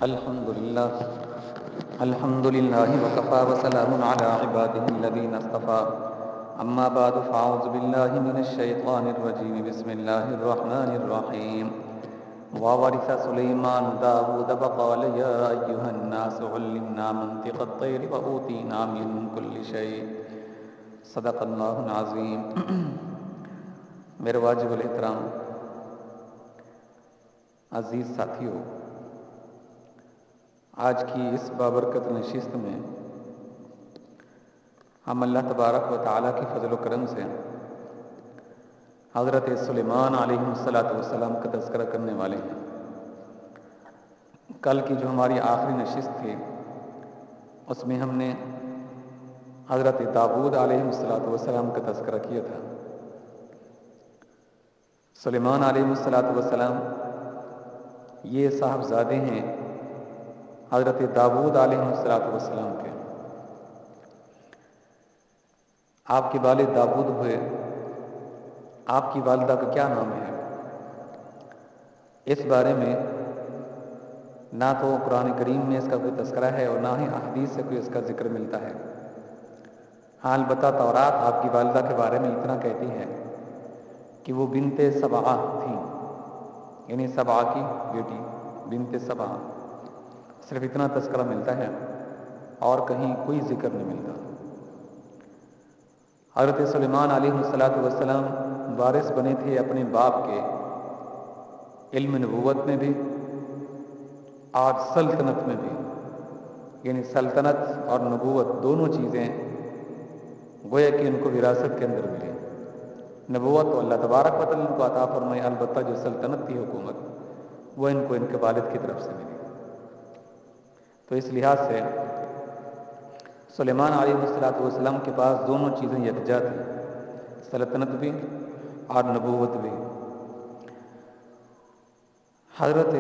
الحمد للہ وکفى وسلام علی عباده الذین اصطفى اما بعد فاعوذ باللہ من الشیطان الرجیم بسم اللہ الرحمن الرحیم وورث سلیمان داود فقال یا ایہا الناس علمنا منطق الطیر وأوتینا من کل شیء صدق اللہ العظیم۔ میرے واجب الاحترام عزیز ساتھیو، آج کی اس بابرکت نشست میں ہم اللہ تبارک و تعالیٰ کی فضل و کرم سے حضرت سلیمان علیہ السلام کا تذکرہ کرنے والے ہیں۔ کل کی جو ہماری آخری نشست تھی اس میں ہم نے حضرت داؤد علیہ السلام کا تذکرہ کیا تھا۔ سلیمان علیہ السلام یہ صاحبزادے ہیں حضرت داؤد علیہ السلام کے۔ آپ کے والد داؤد ہوئے، آپ کی والدہ کا کیا نام ہے؟ اس بارے میں نہ تو قرآن کریم میں اس کا کوئی تذکرہ ہے اور نہ ہی احادیث سے کوئی اس کا ذکر ملتا ہے۔ ہاں البتہ تورات آپ کی والدہ کے بارے میں اتنا کہتی ہے کہ وہ بنت سبعہ تھیں، یعنی سبعہ کی بیٹی، بنت سبعہ، صرف اتنا تذکرہ ملتا ہے اور کہیں کوئی ذکر نہیں ملتا۔ حضرت سلیمان علیہ السلام وارث بنے تھے اپنے باپ کے، علم نبوت میں بھی اور سلطنت میں بھی، یعنی سلطنت اور نبوت دونوں چیزیں گویا کہ ان کو وراثت کے اندر ملی۔ نبوت تو اللہ تبارک و تعالیٰ ان کو عطا فرمائی، البتہ جو سلطنت تھی، حکومت، وہ ان کو ان کے والد کی طرف سے ملی۔ تو اس لحاظ سے سلیمان علیہ السلام کے پاس دونوں چیزیں یکجا تھیں، سلطنت بھی اور نبوت بھی۔ حضرت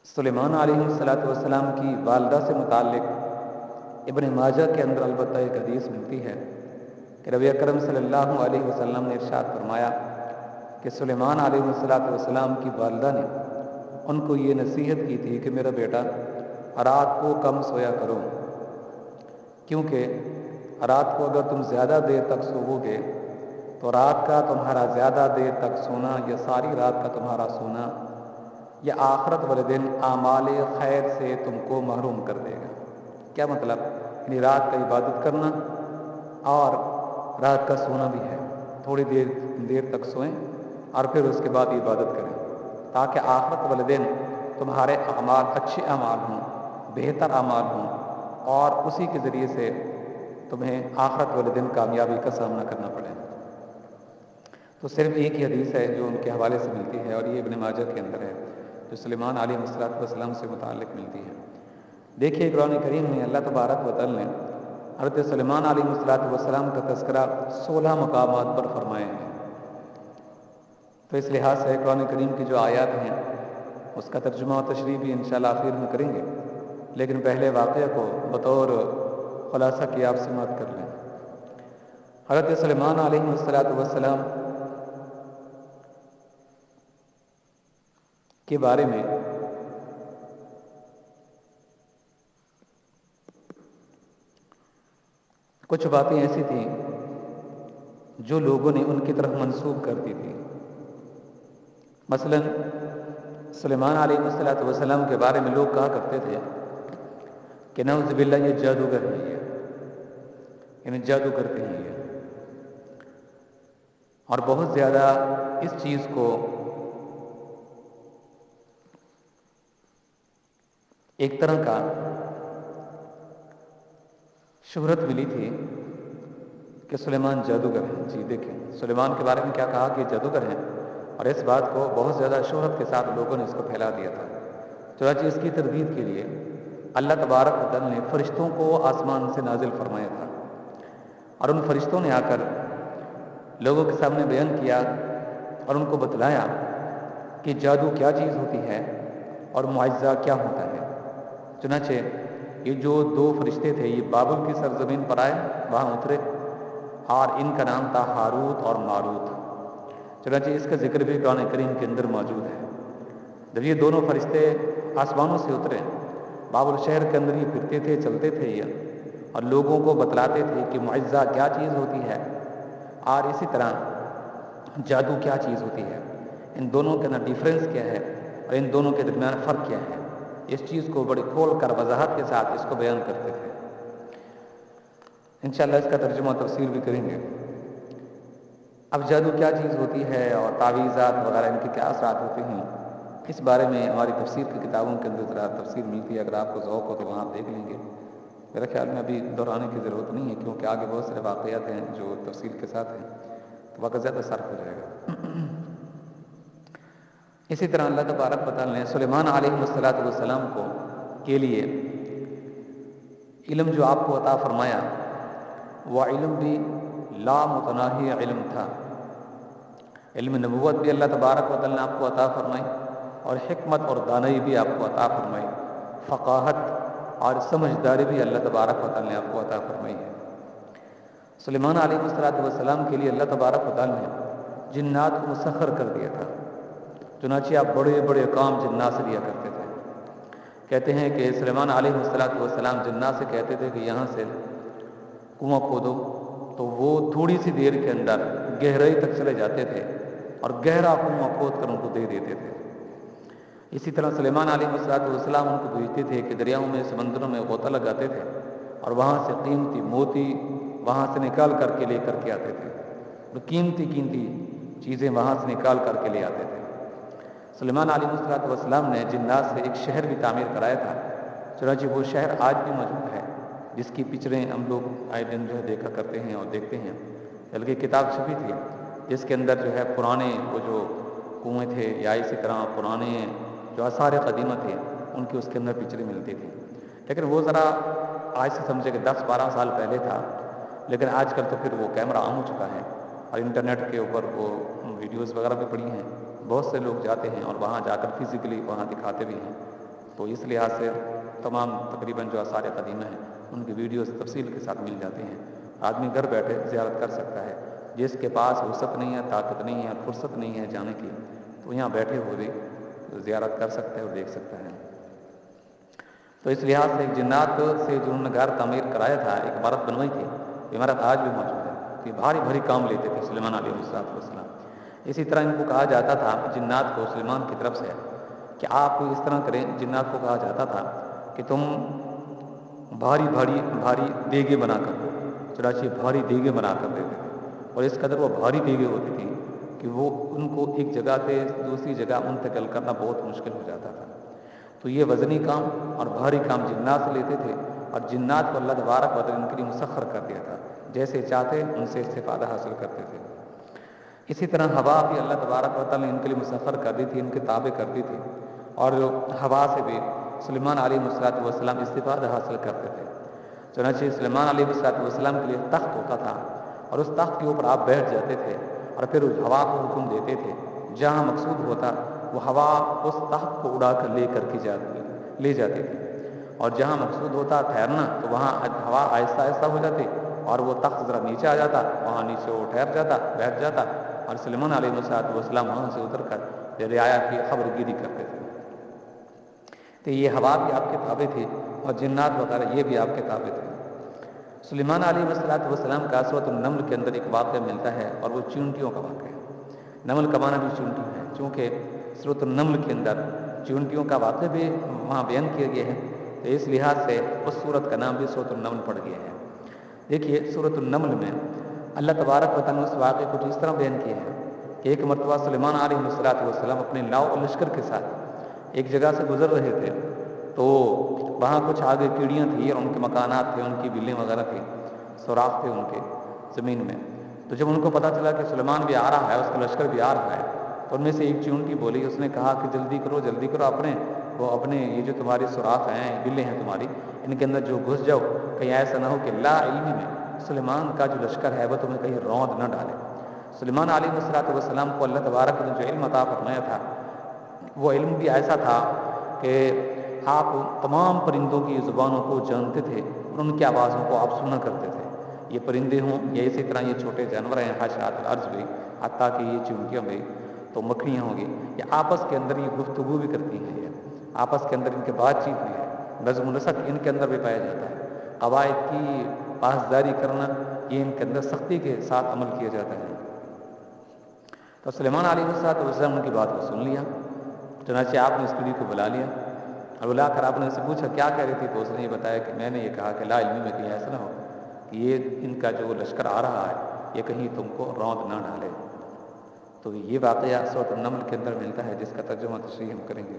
سلیمان علیہ السلام کی والدہ سے متعلق ابن ماجہ کے اندر البتہ ایک حدیث ملتی ہے کہ نبی اکرم صلی اللہ علیہ وسلم نے ارشاد فرمایا کہ سلیمان علیہ السلام کی والدہ نے ان کو یہ نصیحت کی تھی کہ میرا بیٹا رات کو کم سویا کرو، کیونکہ رات کو اگر تم زیادہ دیر تک سوو گے تو رات کا تمہارا زیادہ دیر تک سونا یا ساری رات کا تمہارا سونا یا آخرت والے دن اعمال خیر سے تم کو محروم کر دے گا۔ کیا مطلب؟ یعنی رات کا عبادت کرنا اور رات کا سونا بھی ہے، تھوڑی دیر تک سوئیں اور پھر اس کے بعد عبادت کریں، تاکہ آخرت والے دن تمہارے اعمال اچھے اعمال ہوں، بہتر اعمال ہوں، اور اسی کے ذریعے سے تمہیں آخرت والے دن کامیابی کا سامنا کرنا پڑے۔ تو صرف ایک ہی حدیث ہے جو ان کے حوالے سے ملتی ہے، اور یہ ابن ماجہ کے اندر ہے، جو سلیمان علیہ السلام سے متعلق ملتی ہے۔ دیکھیے قرآن کریم میں اللہ تبارک و تعالی نے حضرت سلیمان علیہ السلام کا تذکرہ 16 مقامات پر فرمائے ہیں۔ تو اس لحاظ سے قرآن کریم کی جو آیات ہیں اس کا ترجمہ و تشریح بھی انشاءاللہ آخر میں کریں گے، لیکن پہلے واقعہ کو بطور خلاصہ کی آپ سماعت کر لیں۔ حضرت سلیمان علیہ السلام کے بارے میں کچھ باتیں ایسی تھیں جو لوگوں نے ان کی طرف منسوب کر دی تھی۔ مثلا سلیمان علیہ السلام کے بارے میں لوگ کہا کرتے تھے کہ نعوذ باللہ یہ جادوگر ہے، یعنی جادو کرتے ہیں یہ، اور بہت زیادہ اس چیز کو ایک طرح کا شہرت ملی تھی کہ سلیمان جادوگر ہیں۔ جی دیکھیں سلیمان کے بارے میں کیا کہا کہ جادوگر ہیں، اور اس بات کو بہت زیادہ شہرت کے ساتھ لوگوں نے اس کو پھیلا دیا تھا۔ چنانچہ اس کی تردید کے لیے اللہ تبارک و تعالی نے فرشتوں کو آسمان سے نازل فرمایا تھا، اور ان فرشتوں نے آ کر لوگوں کے سامنے بیان کیا اور ان کو بتلایا کہ جادو کیا چیز ہوتی ہے اور معجزہ کیا ہوتا ہے۔ چنانچہ یہ جو 2 فرشتے تھے یہ بابل کی سرزمین پر آئے، وہاں اترے، اور ان کا نام تھا ہاروت اور ماروت۔ چنانچہ اس کا ذکر بھی قرآن کریم کے اندر موجود ہے۔ جب یہ دونوں فرشتے آسمانوں سے اترے، بابل شہر کے اندر یہ پھرتے تھے، چلتے تھے یہ، اور لوگوں کو بتلاتے تھے کہ معجزہ کیا چیز ہوتی ہے اور اسی طرح جادو کیا چیز ہوتی ہے، ان دونوں کے اندر ڈیفرنس کیا ہے اور ان دونوں کے درمیان فرق کیا ہے، اس چیز کو بڑی کھول کر وضاحت کے ساتھ اس کو بیان کرتے تھے۔ انشاءاللہ اس کا ترجمہ تفسیر بھی کریں گے۔ اب جادو کیا چیز ہوتی ہے اور تعویذات وغیرہ ان کے کیا اثرات ہوتے ہیں، اس بارے میں ہماری تفسیر کی کتابوں کے اندر ذرا تفسیر ملتی ہے، اگر آپ کو ذوق ہو تو وہاں دیکھ لیں گے۔ میرے خیال میں ابھی دہرانے کی ضرورت نہیں ہے، کیونکہ آگے بہت سارے واقعات ہیں جو تفصیل کے ساتھ ہیں، تو وقت زیادہ صرف ہو جائے گا۔ اسی طرح اللہ تبارک و تعالیٰ نے سلیمان علیہ السلام کو کے لیے علم جو آپ کو عطا فرمایا، وہ علم بھی لا متناہی علم تھا۔ علم نبوت بھی اللہ تبارک و تعالیٰ نے آپ کو عطا فرمائی، اور حکمت اور دانائی بھی آپ کو عطا فرمائی، فقاہت اور سمجھداری بھی اللہ تبارک و تعالیٰ نے آپ کو عطا فرمائی ہے۔ سلیمان علیہ السلام کے لیے اللہ تبارک و تعالیٰ نے جنات کو مسخر کر دیا تھا، چنانچہ آپ بڑے بڑے کام جنات سے لیا کرتے تھے۔ کہتے ہیں کہ سلیمان علیہ السلام جنات سے کہتے تھے کہ یہاں سے کنواں کھودو، تو وہ تھوڑی سی دیر کے اندر گہرائی تک چلے جاتے تھے اور گہرا کنواں کھود کر ان کو دے دیتے تھے۔ اسی طرح سلیمان علیہ السلام ان کو بھیجتے تھے کہ دریاؤں میں، سمندروں میں غوطہ لگاتے تھے اور وہاں سے قیمتی موتی وہاں سے نکال کر کے لے کر کے آتے تھے، اور قیمتی چیزیں وہاں سے نکال کر کے لے آتے تھے۔ سلیمان علیہ السلام نے جنات سے ایک شہر بھی تعمیر کرایا تھا، چنانچہ وہ شہر آج بھی موجود ہے، جس کی پکچریں ہم لوگ آئے دن جو ہے دیکھا کرتے ہیں اور دیکھتے ہیں۔ بلکہ کتاب چھپی تھی جس کے اندر جو ہے پرانے وہ جو کنویں تھے یا اسی طرح پرانے جو آثار قدیمہ تھے ان کی اس کے اندر پکچریں ملتی تھیں، لیکن وہ ذرا آج سے سمجھے کہ 10-12 سال پہلے تھا، لیکن آج کل تو پھر وہ کیمرہ عام ہو چکا ہے اور انٹرنیٹ کے اوپر وہ ویڈیوز وغیرہ بھی پڑی ہیں، بہت سے لوگ جاتے ہیں اور وہاں جا کر فزیکلی وہاں دکھاتے بھی ہیں، تو اس لحاظ سے تمام تقریباً جو آثار قدیمہ ہیں ان کی ویڈیوز تفصیل کے ساتھ مل جاتے ہیں، آدمی گھر بیٹھے زیارت کر سکتا ہے۔ جس کے پاس وسعت نہیں ہے، طاقت نہیں ہے اور فرصت نہیں ہے جانے کی، تو یہاں بیٹھے ہوئے زیارت کر سکتا ہے اور دیکھ سکتا ہے۔ تو اس لحاظ سے جنات سے جو انہوں نے گھر تعمیر کرایا تھا، ایک عمارت بنوائی تھی، یہ عمارت آج بھی موجود ہے، کہ بھاری بھاری کام لیتے تھے سلیمان علیہ السلام۔ اسی طرح ان کو کہا جاتا تھا جنات کو سلیمان کی طرف سے کہ آپ اس طرح کریں، جنات کو کہا جاتا تھا کہ تم بھاری دیگیں بنا کر دو، چنانچہ بھاری دیگیں بنا کر دیتے تھے، اور اس قدر وہ بھاری دیگیں ہوتی تھیں کہ وہ ان کو ایک جگہ سے دوسری جگہ منتقل کرنا بہت مشکل ہو جاتا تھا۔ تو یہ وزنی کام اور بھاری کام جنات سے لیتے تھے، اور جنات کو اللہ تبارک و تعالیٰ ان کے لیے مسخر کر دیا تھا، جیسے چاہتے ان سے استفادہ حاصل کرتے تھے۔ اسی طرح ہوا بھی اللہ تبارک و تعالیٰ نے ان کے لیے مسخر کر دی تھی، ان کے تابع کر دی تھی، اور ہوا سے بھی سلیمان علیہ السلام استفادہ حاصل کرتے تھے۔ چنانچہ سلیمان علیہ السلام کے لیے تخت ہوتا تھا، اور اس تخت کے اوپر آپ بیٹھ جاتے تھے اور پھر اس ہوا کو حکم دیتے تھے، جہاں مقصود ہوتا وہ ہوا اس تخت کو اڑا کر لے جاتی تھی، اور جہاں مقصود ہوتا ٹھہرنا تو وہاں ہوا آہستہ آہستہ ہو جاتی اور وہ تخت ذرا نیچے آ جاتا، وہاں نیچے وہ ٹھہر جاتا، بیٹھ جاتا، اور سلیمان علیہ السلام وہاں سے اتر کر رعایا کی خبر گیری کرتے تھے۔ تو یہ ہوا بھی آپ کے تابع تھی اور جنات وغیرہ یہ بھی آپ کے تابع تھے۔ سلیمان علیہ السلام کا سورۃ النمل کے اندر ایک واقعہ ملتا ہے، اور وہ چونٹیوں کا واقعہ ہے۔ نمل کا معنی بھی چونٹی ہے، چونکہ سورۃ النمل کے اندر چونٹیوں کا واقعہ بھی وہاں بیان کیا گیا ہے، تو اس لحاظ سے اس سورت کا نام بھی سورۃ النمل پڑ گیا ہے۔ دیکھیے سورۃ النمل میں اللہ تبارک و تعالیٰ نے اس واقعے کو اس طرح بیان کیا ہے کہ ایک مرتبہ سلیمان علیہ السلام اپنے لاؤ اور لشکر کے ساتھ ایک جگہ سے گزر رہے تھے، تو وہاں کچھ آگے کیڑیاں تھیں اور ان کے مکانات تھے، ان کی بلیں وغیرہ تھیں، سوراخ تھے ان کے زمین میں۔ تو جب ان کو پتہ چلا کہ سلیمان بھی آ رہا ہے، اس کا لشکر بھی آ رہا ہے، تو ان میں سے ایک چونٹی بولی، اس نے کہا کہ جلدی کرو اپنے یہ جو تمہاری سوراخ ہیں، بلیں ہیں تمہاری، ان کے اندر جو گھس جاؤ، کہیں ایسا نہ ہو کہ لا علمی میں سلیمان کا جو لشکر ہے وہ تمہیں کہیں روند نہ ڈالے۔ سلیمان علیہ السلام کو اللہ تبارک نے جو علم عطا فرمایا تھا، وہ علم بھی ایسا تھا کہ آپ تمام پرندوں کی زبانوں کو جانتے تھے اور ان کی آوازوں کو آپ سنا کرتے تھے، یہ پرندے ہوں یا اسی طرح یہ چھوٹے جانور ہیں، حشرات الارض بھی، حتیٰ کہ یہ چونٹیاں بھی۔ تو مکھیاں ہوں گی، یا آپس کے اندر یہ گفتگو بھی کرتی ہیں، یہ آپس کے اندر ان کے بات چیت بھی ہے، نظم و نسق ان کے اندر بھی پایا جاتا ہے، قواعد کی پاسداری کرنا یہ ان کے اندر سختی کے ساتھ عمل کیا جاتا ہے۔ تو سلیمان علیہ السلام کی بات کو سن لیا، چنانچہ آپ نے اس پیڑھی کو بلا لیا، اور بلا کر آپ نے اس سے پوچھا کیا کہہ رہی تھی، تو اس نے یہ بتایا کہ میں نے یہ کہا کہ لا علمی میں کہیں ایسا نہ ہو کہ یہ ان کا جو لشکر آ رہا ہے یہ کہیں تم کو روند نہ ڈالے۔ تو یہ واقعہ سورۃ النمل کے اندر ملتا ہے، جس کا ترجمہ تشریح ہم کریں گے۔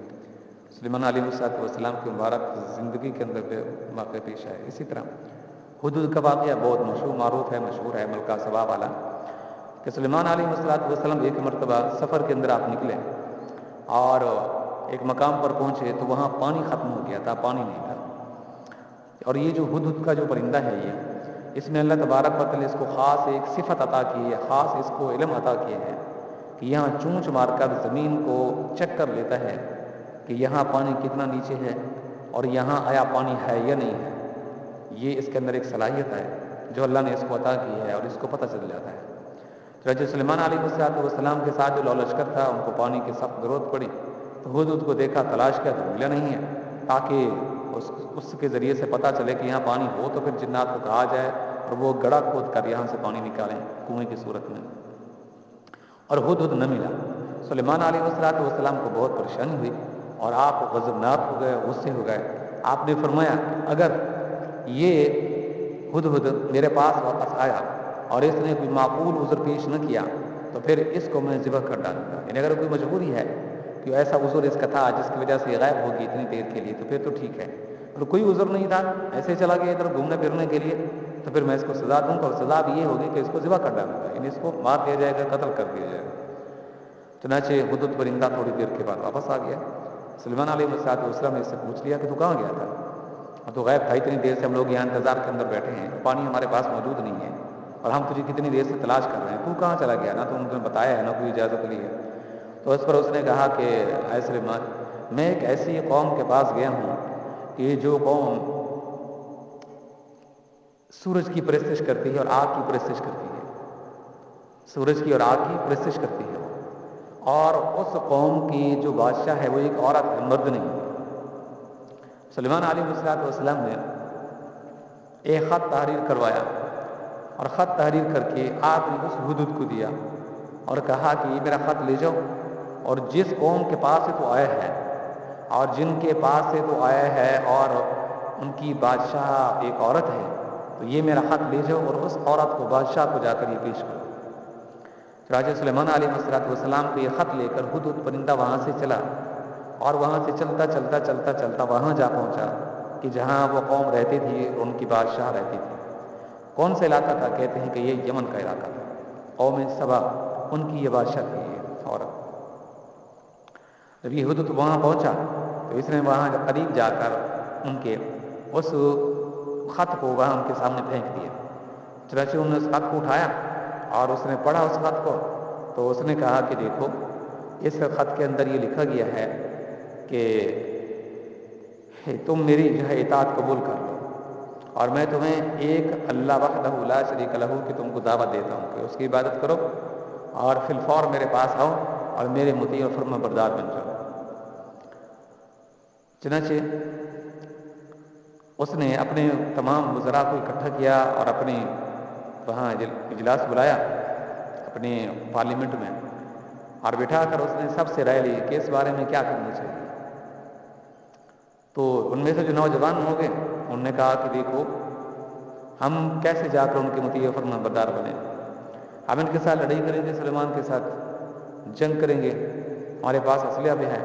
سلیمان علیہ السلام کی مبارک زندگی کے اندر واقعہ پیش آئے۔ اسی طرح حدود کا واقعہ بہت معروف ہے، مشہور ہے، ملکہ سبا والا، کہ سلیمان علیہ السلام ایک مرتبہ سفر کے اندر آپ نکلے اور ایک مقام پر پہنچے تو وہاں پانی ختم ہو گیا تھا، پانی نہیں تھا، اور یہ جو ہدہد کا جو پرندہ ہے اس میں اللہ تبارک و تعالی اس کو خاص ایک صفت عطا کی ہے، خاص اس کو علم عطا کیا ہے کہ یہاں چونچ مار کر زمین کو چیک کر لیتا ہے کہ یہاں پانی کتنا نیچے ہے اور یہاں آیا پانی ہے یا نہیں ہے۔ یہ اس کے اندر ایک صلاحیت ہے جو اللہ نے اس کو عطا کی ہے، اور اس کو پتہ چل جاتا ہے۔ چنانچہ سلیمان علیہ السلام کے ساتھ جو لشکر تھا ان کو پانی کی سخت ضرورت پڑی، تو ہدہد کو دیکھا، تلاش کیا تو ملا نہیں ہے، تاکہ اس کے ذریعے سے پتہ چلے کہ یہاں پانی ہو تو پھر جنات کو کہا جائے اور وہ گڑھا کھود کر یہاں سے پانی نکالیں کنویں کی صورت میں، اور ہدہد نہ ملا۔ سلیمان علیہ السلام کو بہت پریشانی ہوئی اور آپ غضبناک ہو گئے، غصے ہو گئے۔ آپ نے فرمایا کہ اگر یہ ہدہد میرے پاس واپس آیا اور اس نے کوئی معقول عذر پیش نہ کیا تو پھر اس کو میں ذبح کر ڈالوں گا، یعنی اگر کوئی مجبوری ہے کہ ایسا عذر اس کا تھا جس کی وجہ سے یہ غائب ہوگی اتنی دیر کے لیے تو پھر تو ٹھیک ہے، اور کوئی عذر نہیں تھا، ایسے چلا گیا ادھر گھومنے پھرنے کے لیے، تو پھر میں اس کو سزا دوں گا، اور سزا بھی یہ ہوگی کہ اس کو ذبح کر ڈالوں گا، یعنی اس کو مار دیا جائے گا، قتل کر دیا جائے گا۔ چنانچہ ہدہد پرندہ تھوڑی دیر کے بعد واپس آ گیا۔ سلیمان علیہ السلام نے اس سے پوچھ لیا کہ تو کہاں گیا تھا؟ تو غائب تھا، اتنی دیر سے ہم لوگ یہاں انتظار کے اندر بیٹھے ہیں، پانی ہمارے پاس موجود نہیں ہے اور ہم تجھے کتنی دیر سے تلاش کر رہے ہیں، تو کہاں چلا گیا؟ نہ تو انہوں نے بتایا ہے نہ کوئی اجازت لی ہے۔ تو اس پر اس نے کہا کہ اے سلیمان، میں ایک ایسی قوم کے پاس گیا ہوں کہ جو قوم سورج کی پرستش کرتی ہے اور آگ کی پرستش کرتی ہے، سورج کی اور آگ کی پرستش کرتی ہے، اور اس قوم کی جو بادشاہ ہے وہ ایک عورت ہے، مرد نہیں ہے۔ سلیمان علیہ السلام نے ایک خط تحریر کروایا اور خط تحریر کر کے آپ نے اس ہدہد کو دیا اور کہا کہ یہ میرا خط لے جاؤ، اور جس قوم کے پاس سے تو آیا ہے اور جن کے پاس سے تو آیا ہے اور ان کی بادشاہ ایک عورت ہے، تو یہ میرا خط لے جاؤ اور اس عورت کو بادشاہ کو جا کر یہ پیش کرو۔ راجہ سلیمان علیہ السلام کو یہ خط لے کر ہدہد پرندہ وہاں سے چلا، اور وہاں سے چلتا وہاں جا پہنچا کہ جہاں وہ قوم رہتی تھی، ان کی بادشاہ رہتی تھی۔ کون سا علاقہ تھا؟ کہتے ہیں کہ یہ یمن کا علاقہ تھا، قوم سبا، ان کی یہ بادشاہ تھی یہ عورت۔ جب یہ ہدہد وہاں پہنچا تو اس نے وہاں قریب جا کر ان کے اس خط کو وہاں ان کے سامنے پھینک دیا۔ چنانچہ انہوں نے اس خط کو اٹھایا اور اس نے پڑھا اس خط کو، تو اس نے کہا کہ دیکھو اس خط کے اندر یہ لکھا گیا ہے کہ تم میری جو ہے اطاعت قبول کر لو، اور میں تمہیں ایک اللہ وحدہ لا شریک لہ کہ تم کو دعوت دیتا ہوں کہ اس کی عبادت کرو، اور فی الفور میرے پاس آؤ اور میرے مطیع اور فرما بردار بن جاؤ۔ چنانچہ اس نے اپنے تمام وزراء کو اکٹھا کیا اور اپنے وہاں اجلاس بلایا اپنے پارلیمنٹ میں، اور بٹھا کر اس نے سب سے رائے لی کہ اس بارے میں کیا کرنا چاہیے۔ تو ان میں سے جو نوجوان ہو گئے انہوں نے کہا کہ دیکھو ہم کیسے جا کر ان کے مطیع فرما بردار بنیں، ہم ان کے ساتھ لڑائی کریں گے، سلیمان کے ساتھ جنگ کریں گے، ہمارے پاس اسلحہ بھی ہے،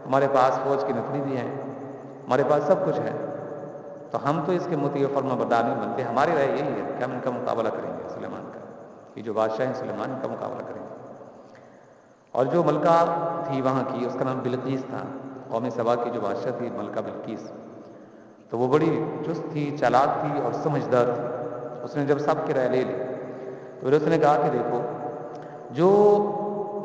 ہمارے پاس فوج کی نفری بھی ہے، ہمارے پاس سب کچھ ہے، تو ہم تو اس کے مطیع فرما بردار نہیں بنتے۔ ہماری رائے یہی ہے کہ ہم ان کا مقابلہ کریں گے، سلیمان کا، یہ جو بادشاہ ہیں سلیمان کا مقابلہ کریں گے۔ اور جو ملکہ تھی وہاں کی، اس کا نام بلقیس تھا، قوم سبا کی جو بادشاہ تھی ملکہ بلقیس، تو وہ بڑی چست تھی، چالاک تھی اور سمجھدار تھی۔ اس نے جب سب کی رائے لے لی تو پھر اس نے کہا کہ دیکھو جو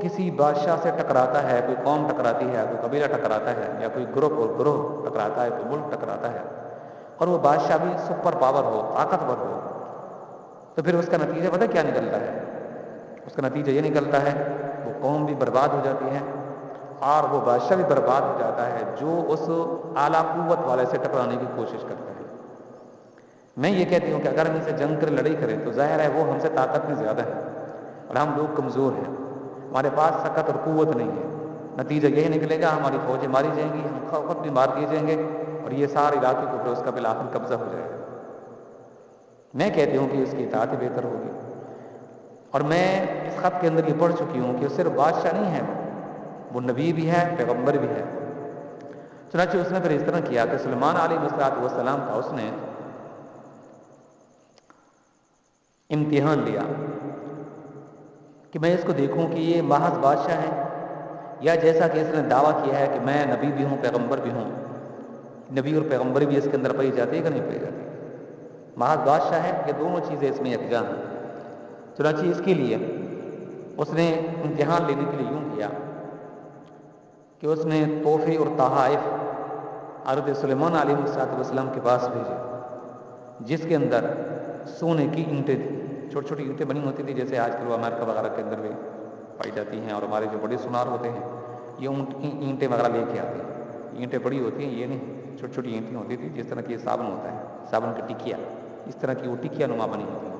کسی بادشاہ سے ٹکراتا ہے، کوئی قوم ٹکراتی ہے، کوئی قبیلہ ٹکراتا ہے، یا کوئی گروہ ٹکراتا ہے، کوئی ملک ٹکراتا ہے، اور وہ بادشاہ بھی سپر پاور ہو، طاقتور ہو، تو پھر اس کا نتیجہ پتہ کیا نکلتا ہے؟ اس کا نتیجہ یہ نکلتا ہے وہ قوم بھی برباد ہو جاتی ہے اور وہ بادشاہ بھی برباد ہو جاتا ہے جو اس اعلیٰ قوت والے سے ٹکرانے کی کوشش کرتا ہے۔ میں یہ کہتی ہوں کہ اگر ہم ان سے جنگ کر لڑائی کریں تو ظاہر ہے وہ ہم سے طاقت میں زیادہ ہے اور ہم لوگ کمزور ہیں، ہمارے پاس طاقت اور قوت نہیں ہے۔ نتیجہ یہی نکلے گا ہماری فوجیں ماری جائیں گی، ہم خود بھی مار دیے جائیں گے اور یہ سارے علاقے کو پھر اس کا بالآخر قبضہ ہو جائے گا۔ میں کہتی ہوں کہ اس کی اطاعت ہی بہتر ہوگی، اور میں اس خط کے اندر یہ پڑھ چکی ہوں کہ وہ صرف بادشاہ نہیں ہے، وہ نبی بھی ہے، پیغمبر بھی ہے۔ چنانچہ اس نے پھر اس طرح کیا کہ سلیمان علیہ السلام کا اس نے امتحان لیا کہ میں اس کو دیکھوں کہ یہ محض بادشاہ ہے یا جیسا کہ اس نے دعویٰ کیا ہے کہ میں نبی بھی ہوں پیغمبر بھی ہوں، نبی اور پیغمبر بھی اس کے اندر پائی جاتی ہے کہ نہیں پائی جاتی، محض بادشاہ ہے، یہ دونوں چیزیں اس میں یکجا ہیں۔ چنانچہ اس کے لیے اس نے امتحان لینے کے لیے یوں کیا کہ اس نے تحفے اور تحائف حضرت سلیمان علیہ السلام کے پاس بھیجے، جس کے اندر سونے کی اینٹیں تھیں، چھوٹی چھوٹی اینٹیں بنی ہوتی تھیں جیسے آج کل وہ امریکہ وغیرہ کے اندر بھی پائی جاتی ہیں، اور ہمارے جو بڑے سونار ہوتے ہیں یہ اینٹیں وغیرہ لے کے آتے ہیں۔ اینٹیں بڑی ہوتی ہیں، یہ نہیں، چھوٹی چھوٹی اینٹیں ہوتی تھیں جس طرح کی یہ صابن ہوتا ہے، صابن کی ٹکیا، اس طرح کی وہ ٹکیا نما بنی ہوتی ہیں۔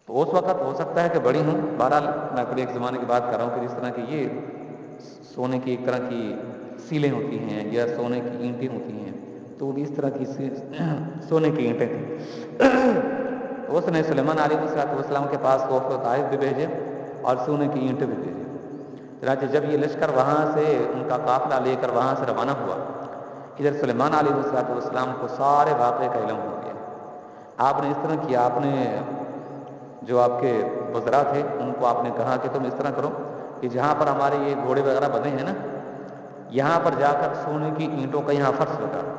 تو اس وقت ہو سکتا ہے کہ بڑی ہوں، بہرحال میں بڑے ایک زمانے کی بات کر رہا ہوں کہ جس طرح کی یہ سونے کی ایک طرح کی سیلیں ہوتی ہیں یا سونے کی اینٹیں ہوتی ہیں، تو اس طرح کی سونے کی اینٹیں تھیں۔ اس نے سلیمان علیہ السلام کے پاس تحفے و تحائف بھی بھیجے اور سونے کی اینٹیں بھی بھیجے۔ چنانچہ جب یہ لشکر وہاں سے ان کا قافلہ لے کر وہاں سے روانہ ہوا، ادھر سلیمان علیہ السلام کو سارے واقعے کا علم ہو گیا۔ آپ نے اس طرح کیا، آپ نے جو آپ کے وزراء تھے ان کو آپ نے کہا کہ تم اس طرح کرو کہ جہاں پر ہمارے یہ گھوڑے وغیرہ بندھے ہیں نا، یہاں پر جا کر سونے کی اینٹوں کا یہاں فرش لگا دو،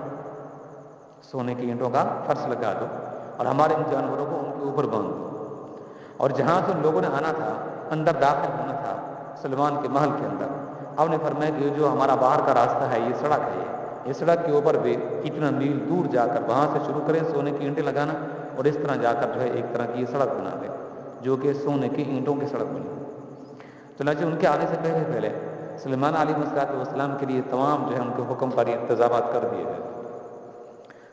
سونے کی اینٹوں کا فرش لگا دو اور ہمارے ان جانوروں کو ان کے اوپر باندھ دو، اور جہاں سے ان لوگوں نے آنا تھا، اندر داخل ہونا تھا سلمان کے محل کے اندر، آپ نے فرمایا کہ جو ہمارا باہر کا راستہ ہے یہ سڑک ہے، یہ سڑک کے اوپر بھی اتنا میل دور جا کر وہاں سے شروع کریں سونے کی اینٹیں لگانا، اور اس طرح جا کر جو ہے ایک طرح کی یہ سڑک بنا دیں جو کہ سونے کی اینٹوں کی سڑک بنی۔ چنانچہ ان کے آنے سے پہلے سلیمان علیہ السلام کے لیے تمام جو ہے ان کے حکم پر انتظامات کر دیے گئے۔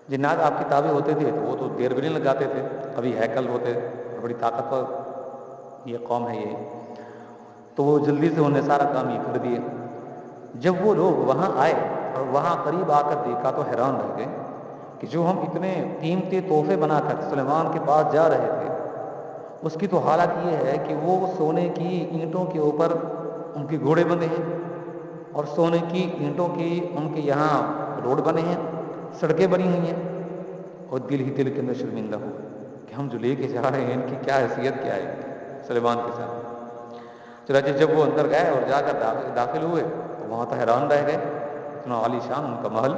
جنات آپ کی تابع ہوتے تھے تو وہ تو دیر بھی نہیں لگاتے تھے، ابھی ہیکل ہوتے، بڑی طاقتور یہ قوم ہے یہ، تو وہ جلدی سے انہیں سارا کام یہ کر دیے۔ جب وہ لوگ وہاں آئے اور وہاں قریب آ کر دیکھا تو حیران رہ گئے کہ جو ہم اتنے قیمتی تحفے بنا کر سلیمان کے پاس جا رہے تھے، اس کی تو حالت یہ ہے کہ وہ سونے کی اینٹوں کے اوپر ان کے گھوڑے بندھے ہیں اور سونے کی اینٹوں کی ان کے یہاں روڈ بنے ہیں، سڑکیں بنی ہوئی ہیں، اور دل ہی دل کے اندر شرمندہ ہو کہ ہم جو لے کے جا رہے ہیں ان کی کیا حیثیت کیا ہے سلیمان کے ساتھ۔ چنانچہ جب وہ اندر گئے اور جا کر داخل ہوئے تو وہاں تو حیران رہ گئے، اتنا عالی شان ان کا محل،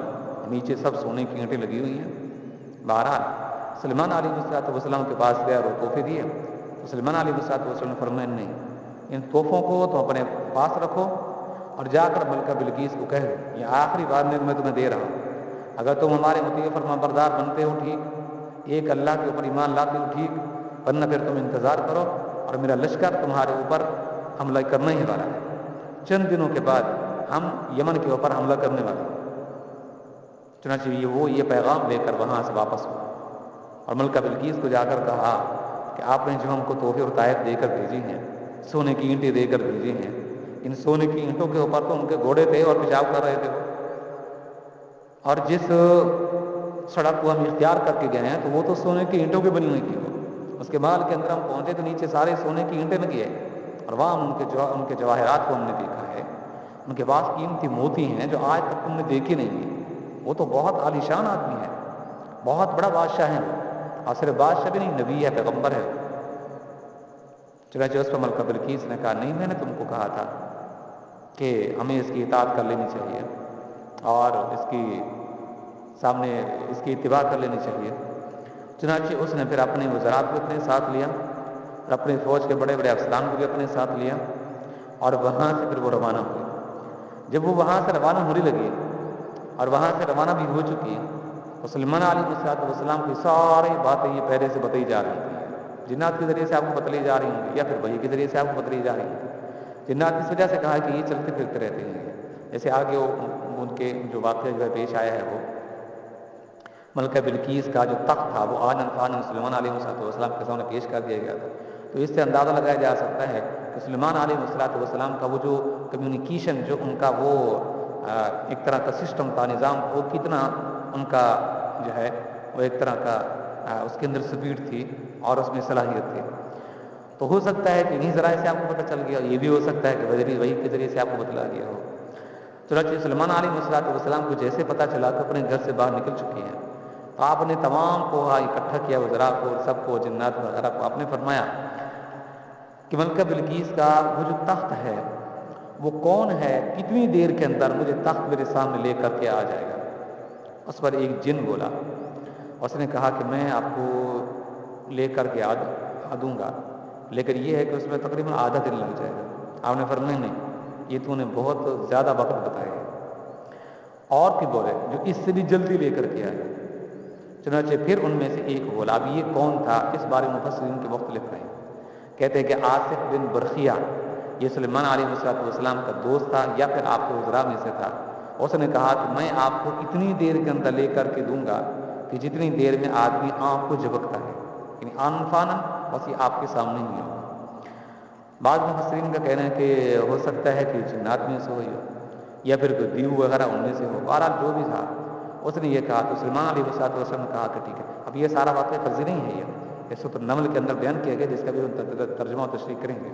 نیچے سب سونے کی اینٹیں لگی ہوئی ہیں۔ بہرحال سلیمان علیہ السلام کے پاس گئے اور وہ تحفے دیے، تو سلیمان علیہ السلام نے فرمایا نہیں، ان تحفوں کو تو اپنے پاس رکھو اور جا کر ملکہ بلقیس کو کہہ دو یہ آخری وارننگ میں تمہیں دے رہا ہوں، اگر تم ہمارے مطیع فرما بردار بنتے ہو ٹھیک، ایک اللہ کے اوپر ایمان لاتے ہو ٹھیک، ورنہ پھر تم انتظار کرو اور میرا لشکر تمہارے اوپر حملہ کرنا ہی والا ہے، چند دنوں کے بعد ہم یمن کے اوپر حملہ کرنے والے ہیں۔ چنانچہ یہ پیغام لے کر وہاں سے واپس ہوا اور ملکہ بلقیس کو جا کر کہا کہ آپ نے جو ہم کو تحفے اور تحائف دے کر بھیجی ہیں، سونے کی اینٹیں دے کر بھیجی ہیں، ان سونے کی اینٹوں کے اوپر تو ان کے گھوڑے تھے اور پیشاب کر رہے تھے وہ، اور جس سڑک کو ہم اختیار کر کے گئے ہیں تو وہ تو سونے کی اینٹوں کی بنی ہوئی تھی، اس کے محل کے اندر ہم پہنچے تو نیچے سارے سونے کی اینٹیں لگی ہے، اور وہاں ان کے جواہرات کو ہم نے دیکھا ہے، ان کے پاس قیمتی موتی ہیں جو آج تک تم نے دیکھی نہیں ہے، وہ تو بہت عالی شان آدمی ہے، بہت بڑا بادشاہ ہے وہ، اور صرف بادشاہ بھی نہیں، نبی ہے، پیغمبر ہے۔ چنانچہ اس پر ملکہ بلقیس نے کہا نہیں، میں نے تم کو کہا تھا کہ ہمیں اس کی اطاعت کر لینی چاہیے اور اس کی سامنے اس کی اتباع کر لینی چاہیے۔ چنانچہ اس نے پھر اپنے وزراء کو اپنے ساتھ لیا اور اپنے فوج کے بڑے بڑے افسران کو بھی اپنے ساتھ لیا، اور وہاں سے پھر وہ روانہ ہوئے۔ جب وہ وہاں سے روانہ ہونے لگے اور وہاں سے روانہ بھی ہو چکی، تو سلیمان علیہ السلام کی ساری باتیں یہ پہلے سے بتائی جا رہی تھی جنات کے ذریعے سے آپ کو بتلائی جا رہی ہوں گی یا پھر وحی کے ذریعے سے آپ کو بتلائی جا رہی ہوں گی؟ جنات اس وجہ سے کہا کہ یہ چلتے پھرتے رہتے ہیں، جیسے آگے ان کے جو واقعہ جو ہے پیش آیا ہے، وہ ملکہ بلقیس کا جو تخت تھا وہ آنن سلیمان علیہ السلام کے سامنے پیش کر دیا گیا تھا۔ تو اس سے اندازہ لگایا جا سکتا ہے کہ سلیمان علیہ السلام کا وہ جو کمیونیکیشن، جو ان کا وہ ایک طرح کا سسٹم تھا، نظام، وہ کتنا ان کا جو ہے وہ ایک طرح کا اس کے اندر سپیڈ تھی اور اس میں صلاحیت تھی۔ تو ہو سکتا ہے کہ انہیں ذرائع سے آپ کو پتہ چل گیا، یہ بھی ہو سکتا ہے کہ وحی کے ذریعے سے آپ کو بتلا دیا ہو۔ چنانچہ سلیمان علیہ السلام کو جیسے پتہ چلا کہ اپنے گھر سے باہر نکل چکی ہیں، تو آپ نے تمام کو اکٹھا کیا، وزراء کو، سب کو، جنات وغیرہ کو۔ آپ نے فرمایا کہ ملکہ بلقیس کا وہ جو تخت ہے وہ کون ہے، کتنی دیر کے اندر مجھے تخت میرے سامنے لے کر کے آ جائے گا؟ اس پر ایک جن بولا، اس نے کہا کہ میں آپ کو لے کر کے آ دوں گا، لیکن یہ ہے کہ اس میں تقریباً آدھا دن لگ جائے گا۔ آپ نے فرمایا نہیں، یہ تو نے بہت زیادہ وقت بتایا ہے، اور بھی بولے جو اس سے بھی جلدی لے کر کے آئے۔ چنانچہ پھر ان میں سے ایک بولا۔ اب یہ کون تھا، اس بارے میں مفسرین کے مختلف ہیں، کہتے ہیں کہ آصف بن برخیہ، یہ سلیمان علیہ السلام کا دوست تھا یا پھر آپ کے وزراء میں سے تھا۔ اس نے کہا کہ میں آپ کو اتنی دیر کے اندر لے کر کے دوں گا کہ جتنی دیر میں آدمی آنکھ کو جھپکتا ہے، یعنی آنفانن، بس یہ آپ کے سامنے ہی ہوگا۔ بعض مفسرین کا کہنا ہے کہ ہو سکتا ہے کہ جنات میں سے ہوئی ہو یا پھر کوئی دیو وغیرہ ان میں سے ہو، بہرحال جو بھی تھا اس نے یہ کہا۔ تو سلیمان علیہ السلام نے کہا کہ ٹھیک ہے۔ اب یہ سارا واقعہ فرضی نہیں ہے، یہ سورۃ النمل کے اندر بیان کیا گیا، جس کا بھی ہم ترجمہ و تشریح کریں گے،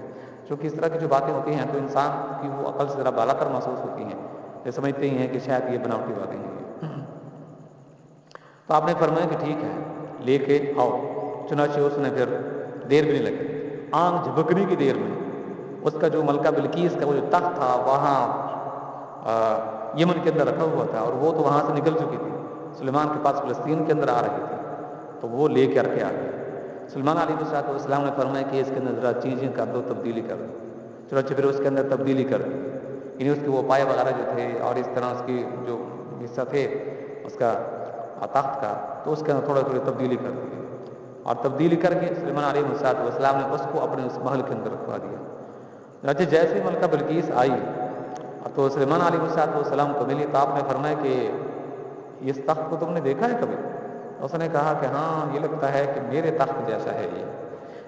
چونکہ اس طرح کی جو باتیں ہوتی ہیں تو انسان کی وہ عقل سے ذرا بالا تر محسوس ہوتی ہیں، یہ سمجھتے ہی ہیں کہ شاید یہ بناوٹی باتیں ہیں۔ تو آپ نے فرمایا کہ ٹھیک ہے، لے کے آؤ۔ چنانچہ اس نے پھر دیر بھی نہیں لگی، آنکھ جھپکنے کی دیر میں اس کا جو ملکہ بلقیس کا وہ جو تخت تھا وہاں یمن کے اندر رکھا ہوا تھا، اور وہ تو وہاں سے نکل چکی تھی، سلیمان کے پاس فلسطین کے اندر آ رہی تھی، تو وہ لے کر کے آ گئی۔ سلیمان علیہ السلام نے فرمایا کہ اس کے اندر ذرا چیزیں کر دو، تبدیلی کر دو۔ چنانچہ پھر اس کے اندر تبدیلی کر دی، یعنی اس کے وہ پائے وغیرہ جو تھے اور اس طرح اس کی جو حصہ تھے اس کا تخت کا، تو اس کے اندر تھوڑا تھوڑی تبدیلی کر دی، اور تبدیلی کر کے سلیمان علیہ السلام نے اس کو اپنے اس محل کے اندر رکھوا دیا۔ چنانچہ جیسے ملکہ بلقیس آئی تو سلیمان علیہ السلام کو ملی، تو آپ نے فرمایا کہ اس تخت کو تم نے دیکھا ہے کبھی؟ اس نے کہا کہ ہاں، یہ لگتا ہے کہ میرے تخت جیسا ہے یہ۔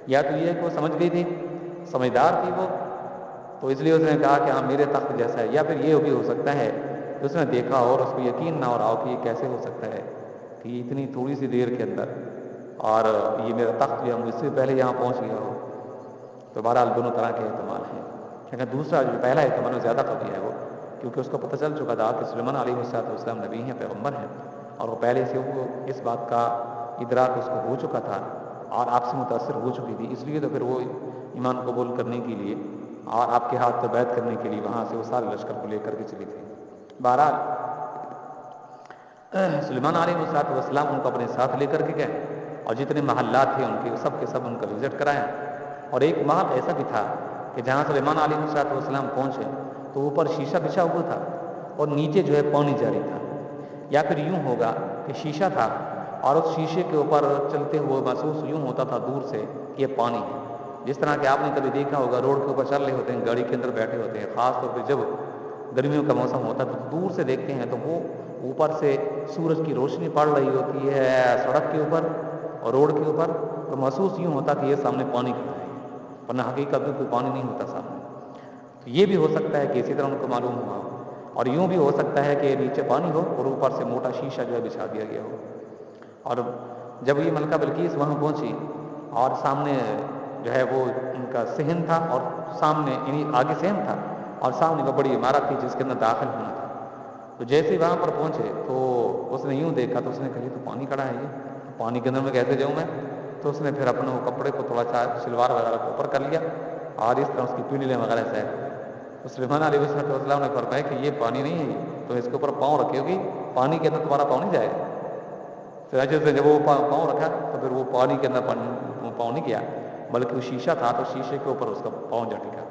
یا تو یہ کہ وہ سمجھ گئی تھی، سمجھدار تھی وہ، تو اس لیے اس نے کہا کہ ہاں میرے تخت جیسا ہے، یا پھر یہ بھی ہو سکتا ہے کہ اس نے دیکھا اور اس کو یقین نہ ہو رہا ہو کہ یہ کیسے ہو سکتا ہے کہ یہ اتنی تھوڑی سی دیر کے اندر اور یہ میرا تخت جو ہے مجھ سے پہلے یہاں پہنچ گیا ہو۔ تو بہرحال دونوں طرح کے احتمال ہیں، لیکن دوسرا جو پہلا احتمال وہ زیادہ قوی ہے، وہ کیونکہ اس کو پتہ چل چکا تھا کہ سلیمان علیہ السلام نبی ہیں، پیغمبر ہیں، اور وہ پہلے سے وہ اس بات کا ادراک اس کو ہو چکا تھا اور آپ سے متاثر ہو چکی تھی، اس لیے تو پھر وہ ایمان قبول کرنے کے لیے اور آپ کے ہاتھ پہ بیعت کرنے کے لیے وہاں سے وہ سارے لشکر کو لے کر کے چلی تھی۔ بہرحال سلیمان علیہ السلام ان کو اپنے ساتھ لے کر کے گئے، اور جتنے محلات تھے ان کے سب ان کا وزٹ کرایا۔ اور ایک محل ایسا بھی تھا کہ جہاں سلیمان علیہ السلام پہنچے تو اوپر شیشہ بچھا ہوا تھا اور نیچے جو ہے پانی جاری تھا، یا پھر یوں ہوگا کہ شیشہ تھا اور اس شیشے کے اوپر چلتے ہوئے محسوس یوں ہوتا تھا دور سے کہ یہ پانی ہے۔ جس طرح کہ آپ نے کبھی دیکھا ہوگا روڈ کے اوپر چل رہے ہوتے ہیں، گاڑی کے اندر بیٹھے ہوتے ہیں، خاص طور پہ جب گرمیوں کا موسم ہوتا ہے تو دور سے دیکھتے ہیں تو وہ اوپر سے سورج کی روشنی پڑ رہی ہوتی ہے سڑک کے اوپر اور روڈ کے اوپر، تو محسوس یوں ہوتا کہ یہ سامنے پانی کھڑا ہے، ورنہ حقیقت میں کوئی پانی نہیں ہوتا سامنے۔ تو یہ بھی ہو سکتا ہے کہ اسی طرح ان کو معلوم ہوا ہو، اور یوں بھی ہو سکتا ہے کہ نیچے پانی ہو اور اوپر سے موٹا شیشہ جو ہے بچھا دیا گیا ہو۔ اور جب یہ ملکہ بلقیس وہاں پہنچی اور سامنے جو ہے وہ ان کا صحن تھا، اور سامنے یعنی آگے صحن تھا اور سامنے وہ بڑی عمارت تھی جس کے اندر داخل ہونا تھا، تو جیسے ہی وہاں پر پہنچے تو اس نے یوں دیکھا تو اس نے کہا یہ تو پانی کھڑا ہے، یہ پانی کے اندر میں کیسے جاؤں میں؟ تو اس نے پھر اپنے وہ کپڑے کو تھوڑا سا شلوار وغیرہ کو اوپر کر لیا اور اس طرح اس کی پنڈلیاں وغیرہ صاف ہو گئی۔ تو سلیمان علیہ السلام نے فرمایا کہ یہ پانی نہیں ہے، تو اس کے اوپر پاؤں رکھے ہوگی، پانی کے اندر تمہارا پاؤں نہیں جائے گا۔ چنانچہ سے جب وہ پاؤں رکھا تو پھر وہ پانی کے اندر پاؤں نہیں گیا، بلکہ وہ شیشہ تھا تو شیشے کے اوپر اس کا پاؤں جا ٹکا،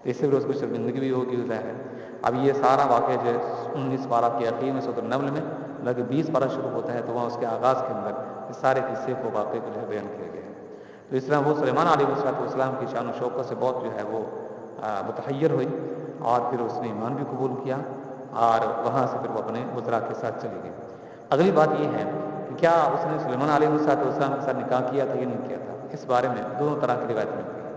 تو اس سے پھر اس کو شرمندگی بھی ہوگی ظاہر ہے۔ اب یہ سارا واقعہ جو 19 پارہ کے اخیر میں سورۃ النمل میں لگے 20 پارہ شروع ہوتا ہے، تو وہاں اس کے آغاز کے اندر اس سارے قصے کو واقعے کو جو ہے بیان کیا گیا ہے۔ تو تو اس طرح وہ سلیمان علیہ السلام کی شان و شوکت سے بہت جو ہے وہ متحیر ہوئی، اور پھر اس نے ایمان بھی قبول کیا، اور وہاں سے پھر وہ اپنے وزراء کے ساتھ چلی گئی۔ اگلی بات یہ ہے کہ کیا اس نے سلیمان علیہ السلام کے ساتھ نکاح کیا تھا یا نہیں کیا تھا؟ اس بارے میں دونوں طرح کی روایت ملتی ہے۔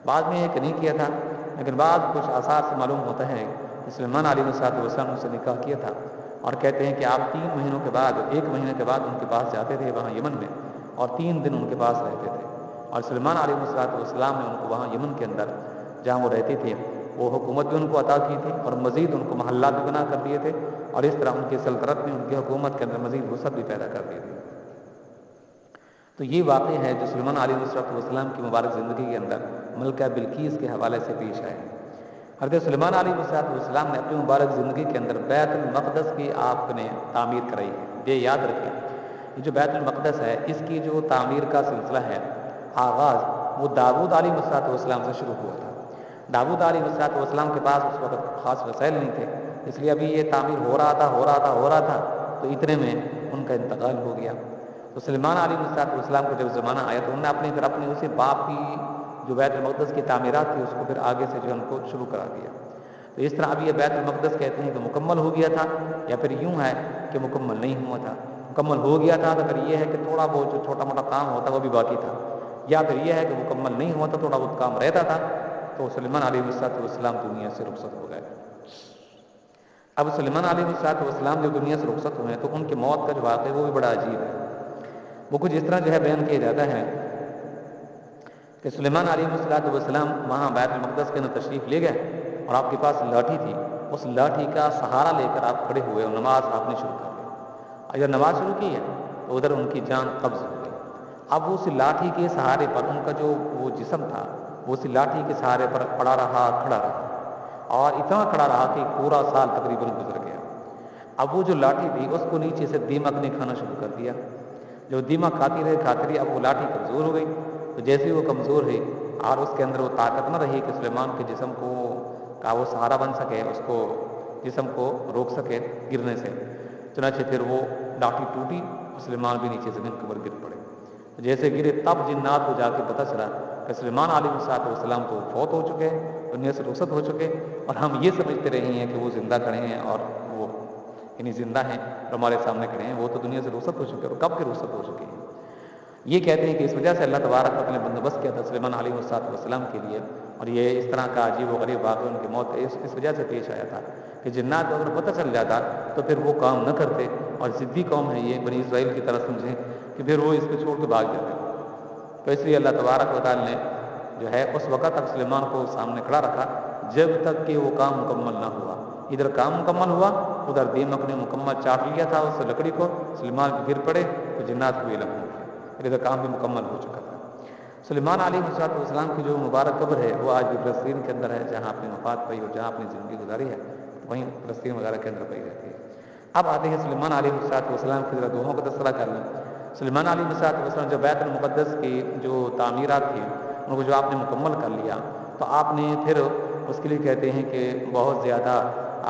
بعد میں یہ کہ نہیں کیا تھا، لیکن بعد کچھ آثار سے معلوم ہوتا ہے کہ سلیمان علیہ السلام سے نکاح کیا تھا، اور کہتے ہیں کہ آپ 3 مہینوں کے بعد، 1 مہینے کے بعد ان کے پاس جاتے تھے وہاں یمن میں، اور 3 دن ان کے پاس رہتے تھے، اور سلیمان علیہ السلام نے ان کو وہاں یمن کے اندر جہاں وہ رہتے تھے وہ حکومت بھی ان کو عطا کی تھی، اور مزید ان کو محلات بھی بنا کر دیے تھے، اور اس طرح ان کی سلطنت میں، ان کی حکومت کے اندر مزید وسعت بھی پیدا کر دی تھی۔ تو یہ واقعہ ہے جو سلیمان علیہ السلام کی مبارک زندگی کے اندر ملکہ بلقیس کے حوالے سے پیش آئے۔ حضرت سلیمان علیہ السلام نے اپنی مبارک زندگی کے اندر بیت المقدس کی آپ نے تعمیر کرائی ہے۔ یہ یاد رکھیں، یہ جو بیت المقدس ہے اس کی جو تعمیر کا سلسلہ ہے، آغاز وہ داؤد علیہ السلام سے شروع ہوا تھا۔ داؤد علیہ السلام کے پاس اس وقت خاص وسائل نہیں تھے، اس لیے ابھی یہ تعمیر ہو رہا تھا، تو اتنے میں ان کا انتقال ہو گیا۔ تو سلیمان علیہ السلام کا جب زمانہ آیا تو انہوں نے اپنے اسی باپ کی جو بیت المقدس کی تعمیرات تھی اس کو پھر آگے سے جو ان کو شروع کرا دیا۔ تو اس طرح اب یہ بیت المقدس کہتے ہیں کہ مکمل ہو گیا تھا، یا پھر یوں ہے کہ مکمل نہیں ہوا تھا۔ مکمل ہو گیا تھا تو پھر یہ ہے کہ تھوڑا بہت جو چھوٹا موٹا کام ہوتا وہ بھی باقی تھا، یا پھر یہ ہے کہ مکمل نہیں ہوا تھا، تھوڑا بہت کام رہتا تھا۔ تو سلیمان علیہ السلام دنیا سے رخصت ہو گئے۔ اب سلیمان علیہ السلام جب دنیا سے رخصت ہوئے تو ان کی موت کا جو واقعہ ہے وہ بھی بڑا عجیب ہے۔ وہ کچھ اس طرح جو ہے بیان کیا جاتا ہے کہ سلیمان علیہ السلام وہاں بیت المقدس کے اندر تشریف لے گئے، اور آپ کے پاس لاٹھی تھی، اس لاٹھی کا سہارا لے کر آپ کھڑے ہوئے اور نماز آپ نے شروع کر دی۔ اور جب نماز شروع کی ہے تو ادھر ان کی جان قبض ہو گئی۔ اب اس لاٹھی کے سہارے پر ان کا جو وہ جسم تھا وہ اس لاٹھی کے سہارے پر کھڑا رہا، اور اتنا کھڑا رہا کہ پورا سال تقریباً گزر گیا۔ اب وہ جو لاٹھی تھی اس کو نیچے سے دیمک نے کھانا شروع کر دیا۔ جو دیمک کھاتی رہی، اب وہ لاٹھی کمزور ہو گئی۔ تو جیسے وہ کمزور ہوئی اور اس کے اندر وہ طاقت نہ رہی کہ سلیمان کے جسم کو کا وہ سہارا بن سکے، اس کو جسم کو روک سکے گرنے سے، چنانچہ پھر وہ لاٹھی ٹوٹی، سلیمان بھی نیچے زمین کے اوپر گر پڑے۔ جیسے گرے تب جنات کو جا کے پتہ چلا کہ سلیمان علیہ السلام تو فوت ہو چکے، دنیا سے رخصت ہو چکے، اور ہم یہ سمجھتے رہے ہیں کہ وہ زندہ کھڑے ہیں، اور وہ یعنی زندہ ہیں اور ہمارے سامنے کھڑے ہیں، وہ تو دنیا سے رخصت ہو چکے اور کب کے رخصت ہو چکے ہیں۔ یہ کہتے ہیں کہ اس وجہ سے اللہ تبارک نے بندوبست کیا تھا سلیمان علیہ السلام کے لیے، اور یہ اس طرح کا عجیب و غریب واقعہ ان کی موت اس وجہ سے پیش آیا تھا کہ جنات کو اگر پتہ چل جاتا تو پھر وہ کام نہ کرتے، اور ضدی قوم ہے یہ، بنی اسرائیل کی طرح سمجھیں کہ پھر وہ اس کو چھوڑ کے بھاگ جاتے۔ تو اس لیے اللہ تبارک و تعالی نے جو ہے اس وقت تک سلیمان کو سامنے کھڑا رکھا جب تک کہ وہ کام مکمل نہ ہوا۔ ادھر کام مکمل ہوا، ادھر دیمک نے مکمل چاٹ لیا تھا اس لکڑی کو، سلیمان گر پڑے تو جنات کو علم ہو گیا، ادھر کام بھی مکمل ہو چکا تھا۔ سلیمان علیہ السلام کی جو مبارک قبر ہے وہ آج بھی فلسطین کے اندر ہے، جہاں اپنی وفات پائی اور جہاں اپنی زندگی گزاری ہے وہیں فلسطین وغیرہ کے اندر پائی جاتی ہے۔ اب آتے ہیں سلیمان علیہ السلام کی ذرا دونوں کا تذکرہ کر لیں۔ سلیمان علیہ السلام جو بیت المقدس کی جو تعمیرات تھی ان کو جو آپ نے مکمل کر لیا تو آپ نے پھر اس کے لیے کہتے ہیں کہ بہت زیادہ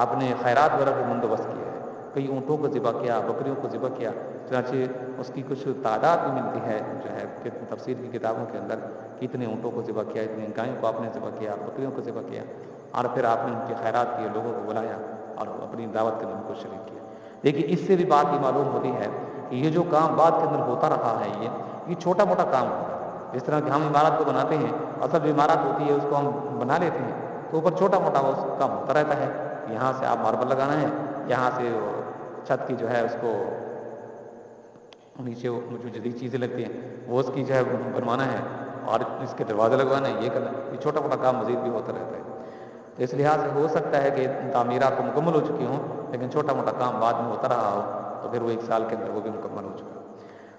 آپ نے خیرات وغیرہ کو بندوبست کیا ہے، کئی اونٹوں کو ذبح کیا، بکریوں کو ذبح کیا، چنانچہ اس کی کچھ تعداد بھی ملتی ہے جو ہے کہ تفسیر کی کتابوں کے اندر کہ اتنے اونٹوں کو ذبح کیا، اتنے گایوں کو آپ نے ذبح کیا، بکریوں کو ذبح کیا، اور پھر آپ نے ان کی خیرات کیے، لوگوں کو بلایا اور اپنی دعوت کے اندر ان کو شریک کیا۔ لیکن اس سے بھی بات یہ معلوم ہوتی ہے کہ یہ جو کام بعد کے اندر ہوتا رہا ہے یہ چھوٹا موٹا کام ہوتا ہے۔ جس طرح کہ ہم عمارت کو بناتے ہیں، اصل جو عمارت ہوتی ہے اس کو ہم بنا لیتے ہیں تو اوپر چھوٹا موٹا وہ کام ہوتا رہتا ہے، یہاں سے آپ ماربل لگانا ہے، یہاں سے چھت کی جو ہے اس کو نیچے جو جدید چیزیں لگتی ہیں وہ اس کی جو ہے بنوانا ہے، اور اس کے دروازے لگوانا ہے، یہ کرنا، یہ چھوٹا موٹا کام مزید بھی ہوتا رہتا ہے۔ تو اس لحاظ سے ہو سکتا ہے کہ تعمیرات تو مکمل ہو چکی ہوں لیکن چھوٹا موٹا کام بعد میں ہوتا رہا ہو تو پھر وہ 1 سال کے اندر وہ بھی مکمل ہو چکا۔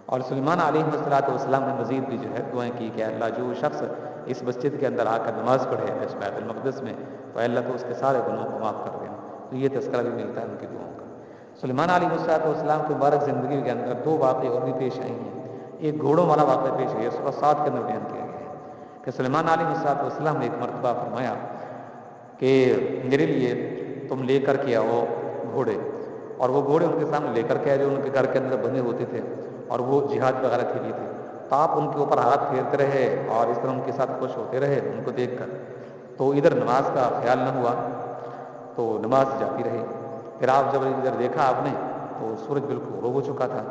اور سلیمان علیہ السلام نے مزید بھی جو ہے دعائیں کی کہ اللہ جو شخص اس مسجد کے اندر آ کر نماز پڑھے اس بیت المقدس میں تو اللہ تو اس کے سارے گناہوں کو معاف کر دینا۔ تو یہ تذکرہ بھی ملتا ہے ان کی دعاؤں کا۔ سلیمان علیہ السلام کی مبارک زندگی کے اندر 2 واقعے اور بھی پیش آئی ہیں۔ ایک گھوڑوں والا واقعہ پیش ہے، سورہ 7 کے اندر بیان کیا گیا ہے کہ سلیمان علیہ السلام نے ایک مرتبہ فرمایا کہ میرے لیے تم لے کر کے آؤ گھوڑے، اور وہ گھوڑے ان کے سامنے لے کر کے آئے جو ان کے گھر کے اندر بندھے ہوتے تھے اور وہ جہاد وغیرہ کے لیے تھے۔ تو آپ ان کے اوپر ہاتھ پھیرتے رہے اور اس طرح ان کے ساتھ خوش ہوتے رہے ان کو دیکھ کر، تو ادھر نماز کا خیال نہ ہوا تو نماز جاتی رہی۔ پھر آپ جب ادھر دیکھا آپ نے تو سورج بالکل غروب ہو چکا تھا،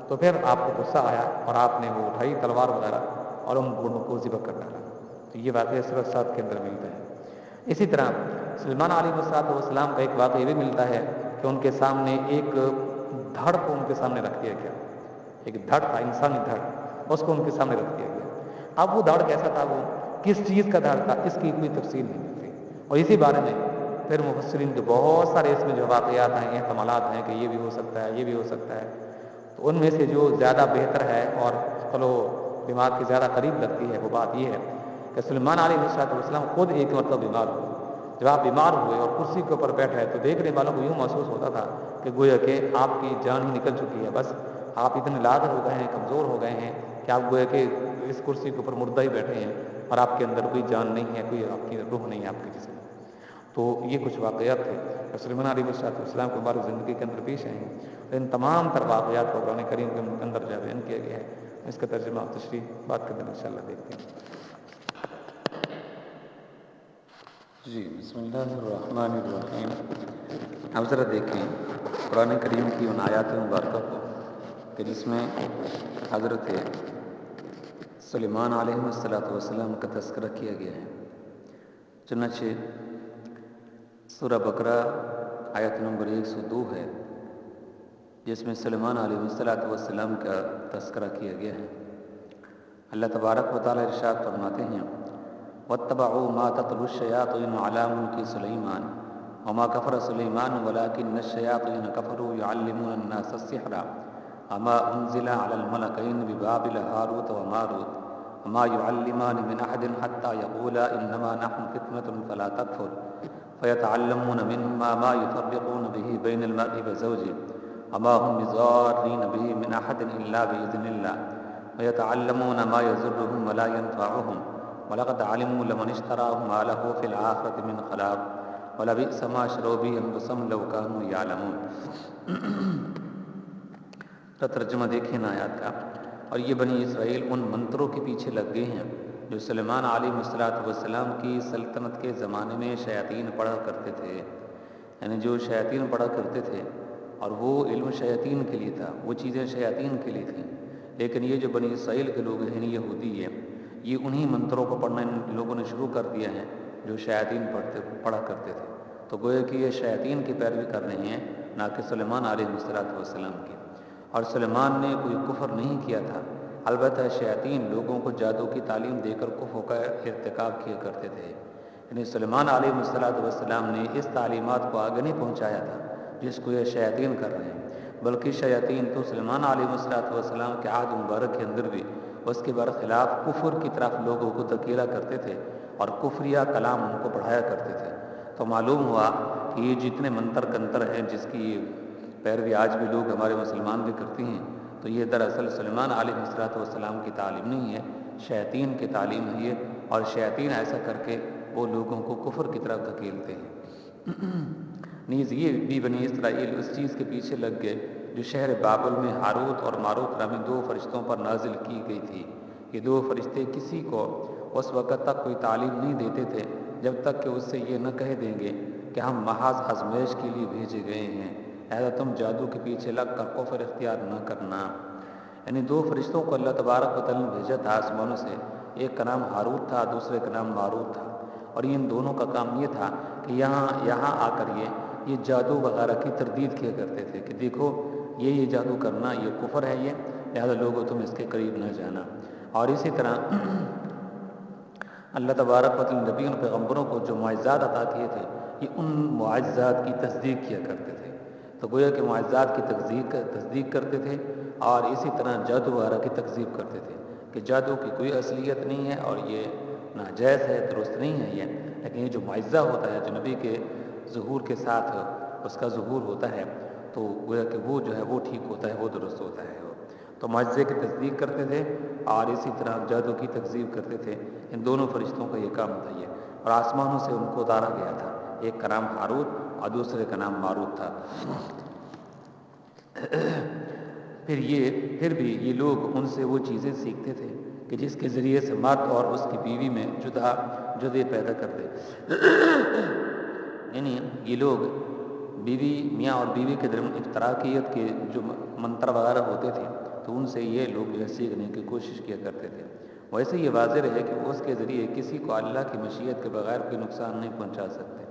تو پھر آپ کو غصہ آیا اور آپ نے وہ اٹھائی تلوار وغیرہ اور ان گھوڑوں کو ذبح کر ڈالا۔ تو یہ واقعہ سورۃ صاد کے اندر ملتا ہے۔ اسی طرح سلیمان علیہ السلام کا ایک واقعہ یہ بھی ملتا ہے کہ ان کے سامنے ایک دھڑ کو ان کے سامنے رکھ دیا گیا، ایک دھڑ تھا انسانی دھڑ، اس کو ان کے سامنے رکھ دیا گیا۔ اب وہ دھڑ کیسا تھا، وہ کس چیز کا دھڑ تھا، اس کی کوئی تفصیل نہیں ملتی، اور اسی بارے میں پھر مفسرین کے بہت سارے اس میں جو واقعات ہیں، احتمالات ہیں کہ یہ بھی ہو سکتا ہے، یہ بھی ہو سکتا ہے۔ تو ان میں سے جو زیادہ بہتر ہے اور چلو دماغ کے زیادہ قریب لگتی ہے وہ بات یہ ہے کہ سلیمان علیہ السلام خود ایک مرتبہ بیمار ہوئے۔ جب آپ بیمار ہوئے اور کرسی کے اوپر بیٹھے تو دیکھنے والوں کو یوں محسوس ہوتا تھا کہ گویا کہ آپ کی جان ہی نکل چکی ہے، بس آپ اتنے لاغر ہو گئے ہیں، کمزور ہو گئے ہیں کہ آپ گویا کہ اس کرسی کے اوپر مردہ ہی بیٹھے ہیں اور آپ کے اندر کوئی جان نہیں ہے، کوئی آپ کی روح نہیں ہے آپ کے جسم میں۔ تو یہ کچھ واقعات تھے جو سلیمان علیہ السلام کو ہماری زندگی کے اندر پیش آئے ہیں۔ ان تمام تر واقعات کو قرآن کریم کے اندر جو بیان کیا گیا ہے، اس کا ترجمہ اور تشریح بات کے اندر انشاءاللہ دیکھتے ہیں۔ جی بسم اللہ الرحمن الرحیم۔ اب ذرا دیکھیں قرآن کریم کی ان آیات مبارکہ کو کہ جس میں حضرت سلیمان علیہ السلام کا تذکرہ کیا گیا ہے۔ چنانچہ سورہ بقرہ آیت نمبر 102 ہے جس میں سلیمان علیہ السلام کا تذکرہ کیا گیا ہے۔ اللہ تبارک و تعالی ارشاد فرماتے ہیں وَاتَّبَعُوا مَا تَتْلُو الشَّيَاطِينُ عَلَىٰ مُلْكِ سُلَيْمَانَ وَمَا كَفَرَ سُلَيْمَانُ وَلَٰكِنَّ الشَّيَاطِينَ كَفَرُوا يُعَلِّمُونَ النَّاسَ السِّحْرَ وَمَا أُنزِلَ عَلَى الْمَلَكَيْنِ بِبَابِلَ هَارُوتَ وَمَارُوتَ وَمَا يُعَلِّمَانِ مِنْ أَحَدٍ حَتَّىٰ يَقُولَا إِنَّمَا نَحْنُ فِتْنَةٌ فَلَا تَكْفُرْ فَيَتَعَلَّمُونَ مِنْهُمَا مَا يُفَرِّقُونَ بِهِ بَيْنَ الْمَرْءِ وَزَوْجِهِ وَمَا هُمْ بِضَارِّينَ بِهِ مِنْ أَحَدٍ إِلَّا بِإِذْنِ اللَّهِ وَيَتَعَلَّمُونَ مَا يَضُرُّهُمْ وَلَا يَنفَعُهُمْ وَلَقَدْ عَلِمُوا لَمَنِ اشْتَرَاهُ مَا لَهُ فِي الْآخِرَةِ مِنْ خَلَاقٍ وَلَبِئْسَ مَا شَرَوْا بِهِ أَنفُسَهُمْ لَوْ كَانُوا يَعْلَمُونَ۔ تو ترجمہ دیکھیں نا آیات کا۔ اور یہ بنی اسرائیل ان منتروں کے پیچھے لگ گئے ہیں جو سلیمان علیہ السلام کی سلطنت کے زمانے میں شیاطین پڑھا کرتے تھے، یعنی جو شیاطین پڑھا کرتے تھے، اور وہ علم شیاطین کے لیے تھا، وہ چیزیں شیاطین کے لیے تھیں۔ لیکن یہ جو بنی اسرائیل کے لوگ ہیں، یہودی ہیں، یہ انہی منتروں کو پڑھنا ان لوگوں نے شروع کر دیا ہے جو شیاطین پڑھا کرتے تھے۔ تو گویا کہ یہ شیاطین کی پیروی کر رہے ہیں، نہ کہ سلیمان علیہ السلام کی۔ اور سلیمان نے کوئی کفر نہیں کیا تھا، البتہ شیاطین لوگوں کو جادو کی تعلیم دے کر کفر کا ارتکاب کیا کرتے تھے۔ یعنی سلیمان علیہ السلام نے اس تعلیمات کو آگے نہیں پہنچایا تھا جس کو یہ شیاطین کر رہے ہیں، بلکہ شیاطین تو سلیمان علیہ السلام کے عہد مبارک کے اندر بھی اس کے برخلاف کفر کی طرف لوگوں کو دھکیلا کرتے تھے اور کفریہ کلام ان کو پڑھایا کرتے تھے۔ تو معلوم ہوا کہ یہ جتنے منتر کنتر ہیں جس کی پیروی آج بھی لوگ ہمارے مسلمان بھی کرتے ہیں، تو یہ دراصل سلیمان علیہ السلام کی تعلیم نہیں ہے، شیاطین کی تعلیم ہے یہ، اور شیاطین ایسا کر کے وہ لوگوں کو کفر کی طرف دھکیلتے ہیں۔ نیز یہ بھی بنی اسرائیل اس چیز کے پیچھے لگ گئے جو شہر بابل میں ہاروت اور ماروت نامی دو فرشتوں پر نازل کی گئی تھی۔ یہ دو فرشتے کسی کو اس وقت تک کوئی تعلیم نہیں دیتے تھے جب تک کہ اس سے یہ نہ کہہ دیں گے کہ ہم محض آزمائش کے لیے بھیجے گئے ہیں، لہذا تم جادو کے پیچھے لگ کر کفر اختیار نہ کرنا۔ یعنی دو فرشتوں کو اللہ تبارک و تعالیٰ نے بھیجا تھا آسمانوں سے، ایک کا نام ہاروت تھا، دوسرے کا نام ماروت تھا، اور ان دونوں کا کام یہ تھا کہ یہاں آ کر یہ جادو وغیرہ کی تردید کیا کرتے تھے کہ دیکھو یہ جادو کرنا یہ کفر ہے، یہ لہذا لوگوں تم اس کے قریب نہ جانا۔ اور اسی طرح اللہ تبارک و تعالیٰ نبیوں اور پیغمبروں کو جو معجزات عطا کیے تھے، یہ ان معجزات کی تصدیق کیا کرتے تھے۔ تو گویا کہ معجزات کی تصدیق کرتے تھے اور اسی طرح جادو وغیرہ کی تکذیب کرتے تھے کہ جادو کی کوئی اصلیت نہیں ہے اور یہ ناجائز ہے، درست نہیں ہے یہ، لیکن یہ جو معجزہ ہوتا ہے جو نبی کے ظہور کے ساتھ اس کا ظہور ہوتا ہے تو گویا کہ وہ جو ہے وہ ٹھیک ہوتا ہے، وہ درست ہوتا ہے۔ تو معجزے کی تصدیق کرتے تھے اور اسی طرح جادو کی تکذیب کرتے تھے۔ ان دونوں فرشتوں کا یہ کام تھا یہ، اور آسمانوں سے ان کو اتارا گیا تھا، ایک کا نام ہاروت اور دوسرے کا نام ماروت تھا۔ پھر بھی یہ لوگ ان سے وہ چیزیں سیکھتے تھے کہ جس کے ذریعے سے مرد اور اس کی بیوی میں جدے پیدا کر دے۔ یعنی یہ لوگ میاں اور بیوی کے درمیان اشتراکیت کے جو منتر وغیرہ ہوتے تھے تو ان سے یہ لوگ جو ہے سیکھنے کی کوشش کیا کرتے تھے۔ ویسے یہ واضح رہے کہ اس کے ذریعے کسی کو اللہ کی مشیت کے بغیر کوئی نقصان نہیں پہنچا سکتے۔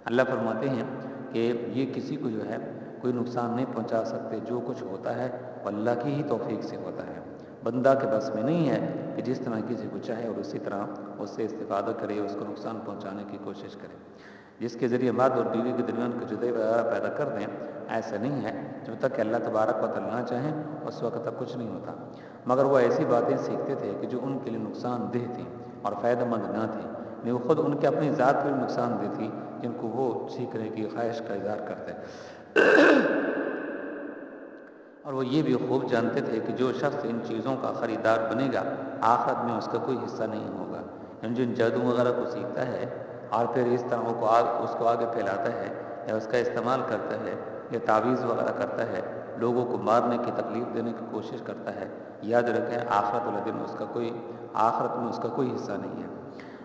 اللہ فرماتے ہیں کہ یہ کسی کو جو ہے کوئی نقصان نہیں پہنچا سکتے، جو کچھ ہوتا ہے وہ اللہ کی ہی توفیق سے ہوتا ہے۔ بندہ کے بس میں نہیں ہے کہ جس طرح کسی کو چاہے اور اسی طرح اس سے استفادہ کرے، اس کو نقصان پہنچانے کی کوشش کرے۔ جس کے ذریعے مرد اور بیوی کے درمیان کے جدائی وغیرہ پیدا کر دیں، ایسا نہیں ہے۔ جب تک کہ اللہ تبارک و تعالیٰ نہ چاہیں اس وقت تک کچھ نہیں ہوتا، مگر وہ ایسی باتیں سیکھتے تھے کہ جو ان کے لیے نقصان دہ تھیں اور فائدہ مند نہ تھیں، نہیں وہ خود ان کے اپنی ذات کے نقصان دہ تھی جن کو وہ سیکھنے کی خواہش کا اظہار کرتے۔ اور وہ یہ بھی خوب جانتے تھے کہ جو شخص ان چیزوں کا خریدار بنے گا آخرت میں اس کا کوئی حصہ نہیں ہوگا۔ جو ان جادو وغیرہ کو سیکھتا ہے اور پھر اس طرح اس کو آگے پھیلاتا ہے یا اس کا استعمال کرتا ہے یا تعویذ وغیرہ کرتا ہے، لوگوں کو مارنے کی تکلیف دینے کی کوشش کرتا ہے، یاد رکھیں آخرت والے دن آخرت میں اس کا کوئی حصہ نہیں ہے۔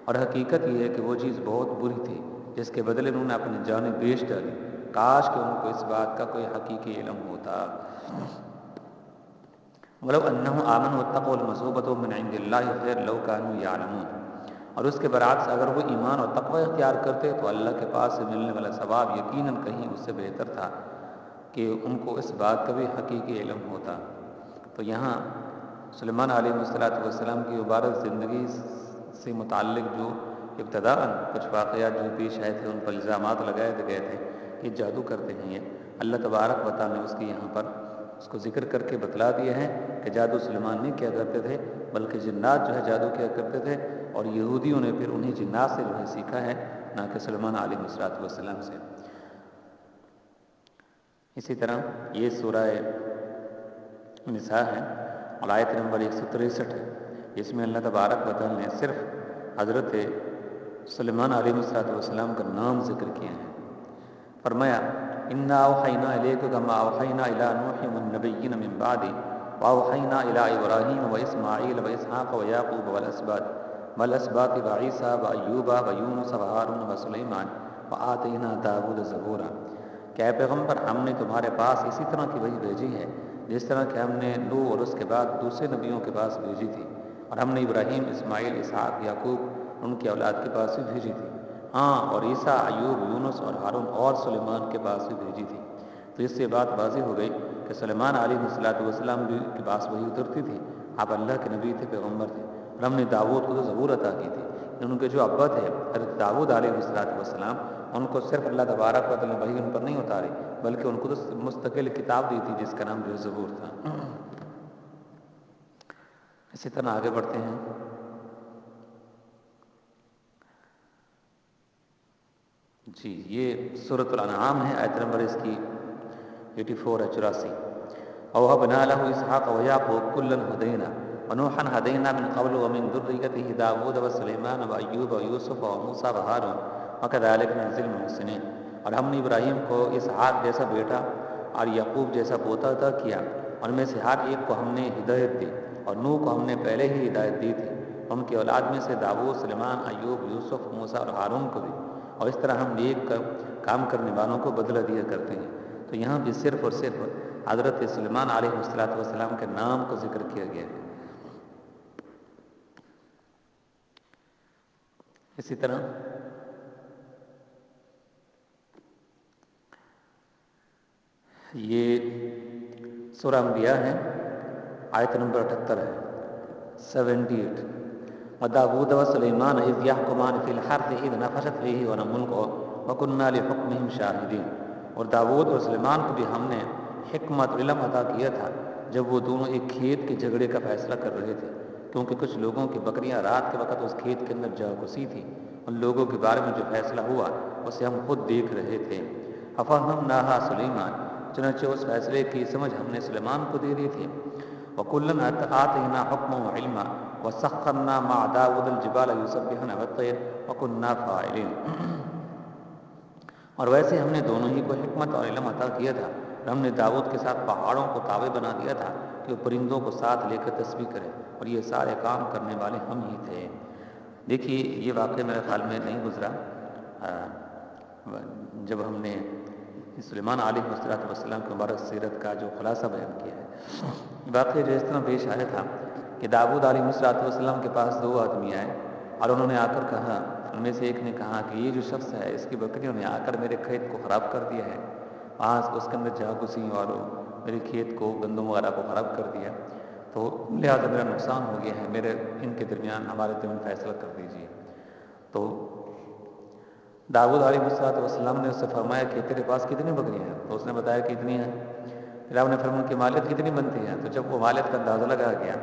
اور حقیقت یہ ہے کہ وہ چیز بہت بری تھی جس کے بدلے میں انہوں نے اپنی جانیں بیچ ڈالی۔ کاش کہ ان کو اس بات کا کوئی حقیقی علم ہوتا۔ وَلَوْ أَنَّهُمْ آمَنُوا وَاتَّقُوا لَمَثُوبَةٌ مِّنْ عِندِ اللَّهِ خَيْرٌ لَوْ كَانُوا يَعْلَمُونَ۔ اور اس کے برعکس اگر وہ ایمان اور تقوی اختیار کرتے تو اللہ کے پاس سے ملنے والا ثواب یقیناً کہیں اس سے بہتر تھا کہ ان کو اس بات کا بھی حقیقی علم ہوتا۔ تو یہاں سلیمان علیہ السلام کی مبارک زندگی سے متعلق جو ابتداء کچھ واقعات جو پیش آئے تھے، ان پر الزامات لگائے گئے تھے کہ جادو کرتے ہیں، یہ اللہ تبارک و تعالیٰ نے اس کی یہاں پر اس کو ذکر کر کے بتلا دیے ہیں کہ جادو سلیمان نہیں کیا کرتے تھے بلکہ جنات جو ہے جادو کیا کرتے تھے، اور یہودیوں نے پھر انہیں جنات سے جو ہے سیکھا ہے، نہ کہ سلیمان علیہ السلام سے۔ اسی طرح یہ سورہ نساء ہے اور آیت نمبر 163 ہے، جس میں اللہ تبارک و تعالیٰ نے صرف حضرت سلیمان علیہ السلام کا نام ذکر کیا ہے۔ فرمایا اِنَّا أَوْحَيْنَا إِلَيْكَ كَمَا أَوْحَيْنَا إِلَىٰ نُوحٍ وَالنَّبِيِّينَ مِن بَعْدِهِ وَأَوْحَيْنَا إِلَىٰ إِبْرَاهِيمَ وَإِسْمَاعِيلَ وَإِسْحَاقَ وَيَعْقُوبَ وَالْأَسْبَاطِ وَعِيسَىٰ وَأَيُّوبَ وَيُونُسَ وَهَارُونَ وَسُلَيْمَانَ وَآتَيْنَا دَاوُودَ زَبُورًا۔ کہ اے پیغمبر ہم نے تمہارے پاس اسی طرح کی وحی بھیجی ہے جس طرح کہ ہم نے نوح اور اس کے بعد دوسرے نبیوں کے پاس بھیجی تھی، اور ہم نے ابراہیم، اسماعیل، اسحاق، یعقوب ان کی اولاد کے پاس بھی بھیجی تھی، ہاں، اور عیسیٰ، ایوب، یونس اور ہارون اور سلیمان کے پاس بھی بھیجی تھی۔ تو اس سے بات واضح ہو گئی کہ سلیمان علیہ السلام کے پاس وحی اترتی تھی، آپ اللہ کے نبی تھے، پیغمبر تھے، اور ہم نے داؤد کو تو زبور عطا کی تھی۔ ان کے جو ابا تھے حضرت داؤد علیہ السلام، ان کو صرف اللہ تبارک و تعالیٰ نے وحی ان پر نہیں اتاری بلکہ ان کو تو مستقل کتاب دی تھی جس کا نام جو زبور تھا۔ اسی طرح آگے بڑھتے ہیں۔ جی، یہ سورۃ الانعام ہے، آیت نمبر اس کی 84 ہے، 84۔ وَوَهَبْنَا لَهُ إِسْحَاقَ وَيَعْقُوبَ كُلًّا هَدَيْنَا وَنُوحًا هَدَيْنَا مِن قَبْلُ وَمِن ذُرِّيَّتِهِ دَاوُودَ وَسُلَيْمَانَ وَأَيُّوبَ وَيُوسُفَ وَمُوسَىٰ وَهَارُونَ وَكَذَٰلِكَ نَجْزِي الْمُحْسِنِينَ۔ اور ہم نے ابراہیم کو اسحاق جیسا بیٹا اور یعقوب جیسا پوتا عطا کیا، اور میں سے ہر ایک کو ہم نے ہدایت دی، اور نوح کو ہم نے پہلے ہی ہدایت دی تھی، ان کی اولاد میں سے داؤد، سلیمان، ایوب، یوسف، موسیٰ اور ہارون کو بھی، اور اس طرح ہم نیک کام کرنے والوں کو بدلہ دیا کرتے ہیں۔ تو یہاں بھی صرف اور صرف حضرت سلیمان علیہ السلام کے نام کو ذکر کیا گیا ہے۔ اسی طرح یہ سورہ انبیاء ہے، آیت نمبر 78 ہے، 78۔ وَدَاوُودَ وَسُلَيْمَانَ إِذْ يَحْكُمَانِ فِي الْحَرْثِ إِذْ نَفَشَتْ فِيهِ غَنَمُ الْقَوْمِ وَكُنَّا لِحُكْمِهِمْ شَاهِدِينَ۔ اور داؤد اور سلیمان کو بھی ہم نے حکمت اور علم عطا کیا تھا جب وہ دونوں ایک کھیت کے جھگڑے کا فیصلہ کر رہے تھے، کیونکہ کچھ لوگوں کی بکریاں رات کے وقت اس کھیت کے اندر جا گھسی تھی۔ ان لوگوں کے بارے میں جو فیصلہ ہوا اسے ہم خود دیکھ رہے تھے۔ فَفَهَّمْنَاهَا سُلَيْمَانَ، چنانچہ اس فیصلے کی سمجھ ہم نے سلیمان کو دے دی تھی۔ وَكُلًّا آتَيْنَا حُكْمًا وَعِلْمًا وَسَخَّرْنَا مَعَ دَاوُودَ الْجِبَالَ يُسَبِّحْنَ وَالطَّيْرَ وَكُنَّا فَاعِلِينَ۔ اور ویسے ہم نے دونوں ہی کو حکمت اور علم عطا کیا تھا، اور ہم نے داؤد کے ساتھ پہاڑوں کو تابع بنا دیا تھا کہ وہ پرندوں کو ساتھ لے کر تسبیح کریں، اور یہ سارے کام کرنے والے ہم ہی تھے۔ دیکھیے یہ واقعہ میرے خیال میں نہیں گزرا جب ہم نے سلیمان علیہ السلام کے مبارک سیرت کا جو خلاصہ بیان کیا ہے۔ واقعہ جو اس طرح پیش آیا تھا کہ داؤد علیہ السلام کے پاس 2 آدمی آئے اور انہوں نے آ کر کہا، ان میں سے ایک نے کہا کہ یہ جو شخص ہے اس کی بکریوں نے آ کر میرے کھیت کو خراب کر دیا ہے، وہاں اس کے اندر جا گھسی اور میرے کھیت کو گندم وغیرہ کو خراب کر دیا، تو لہٰذا میرا نقصان ہو گیا ہے، میرے ان کے درمیان ہمارے درمیان فیصلہ کر دیجیے۔ تو داؤد علیہ السلام نے اس سے فرمایا کہ تیرے پاس کتنی بکریاں ہیں؟ تو اس نے بتایا کہ اتنی ہیں۔ پھر آپ نے فرمایا کہ مالیت کتنی بنتی ہے؟ تو جب وہ مالیت کا اندازہ لگایا گیا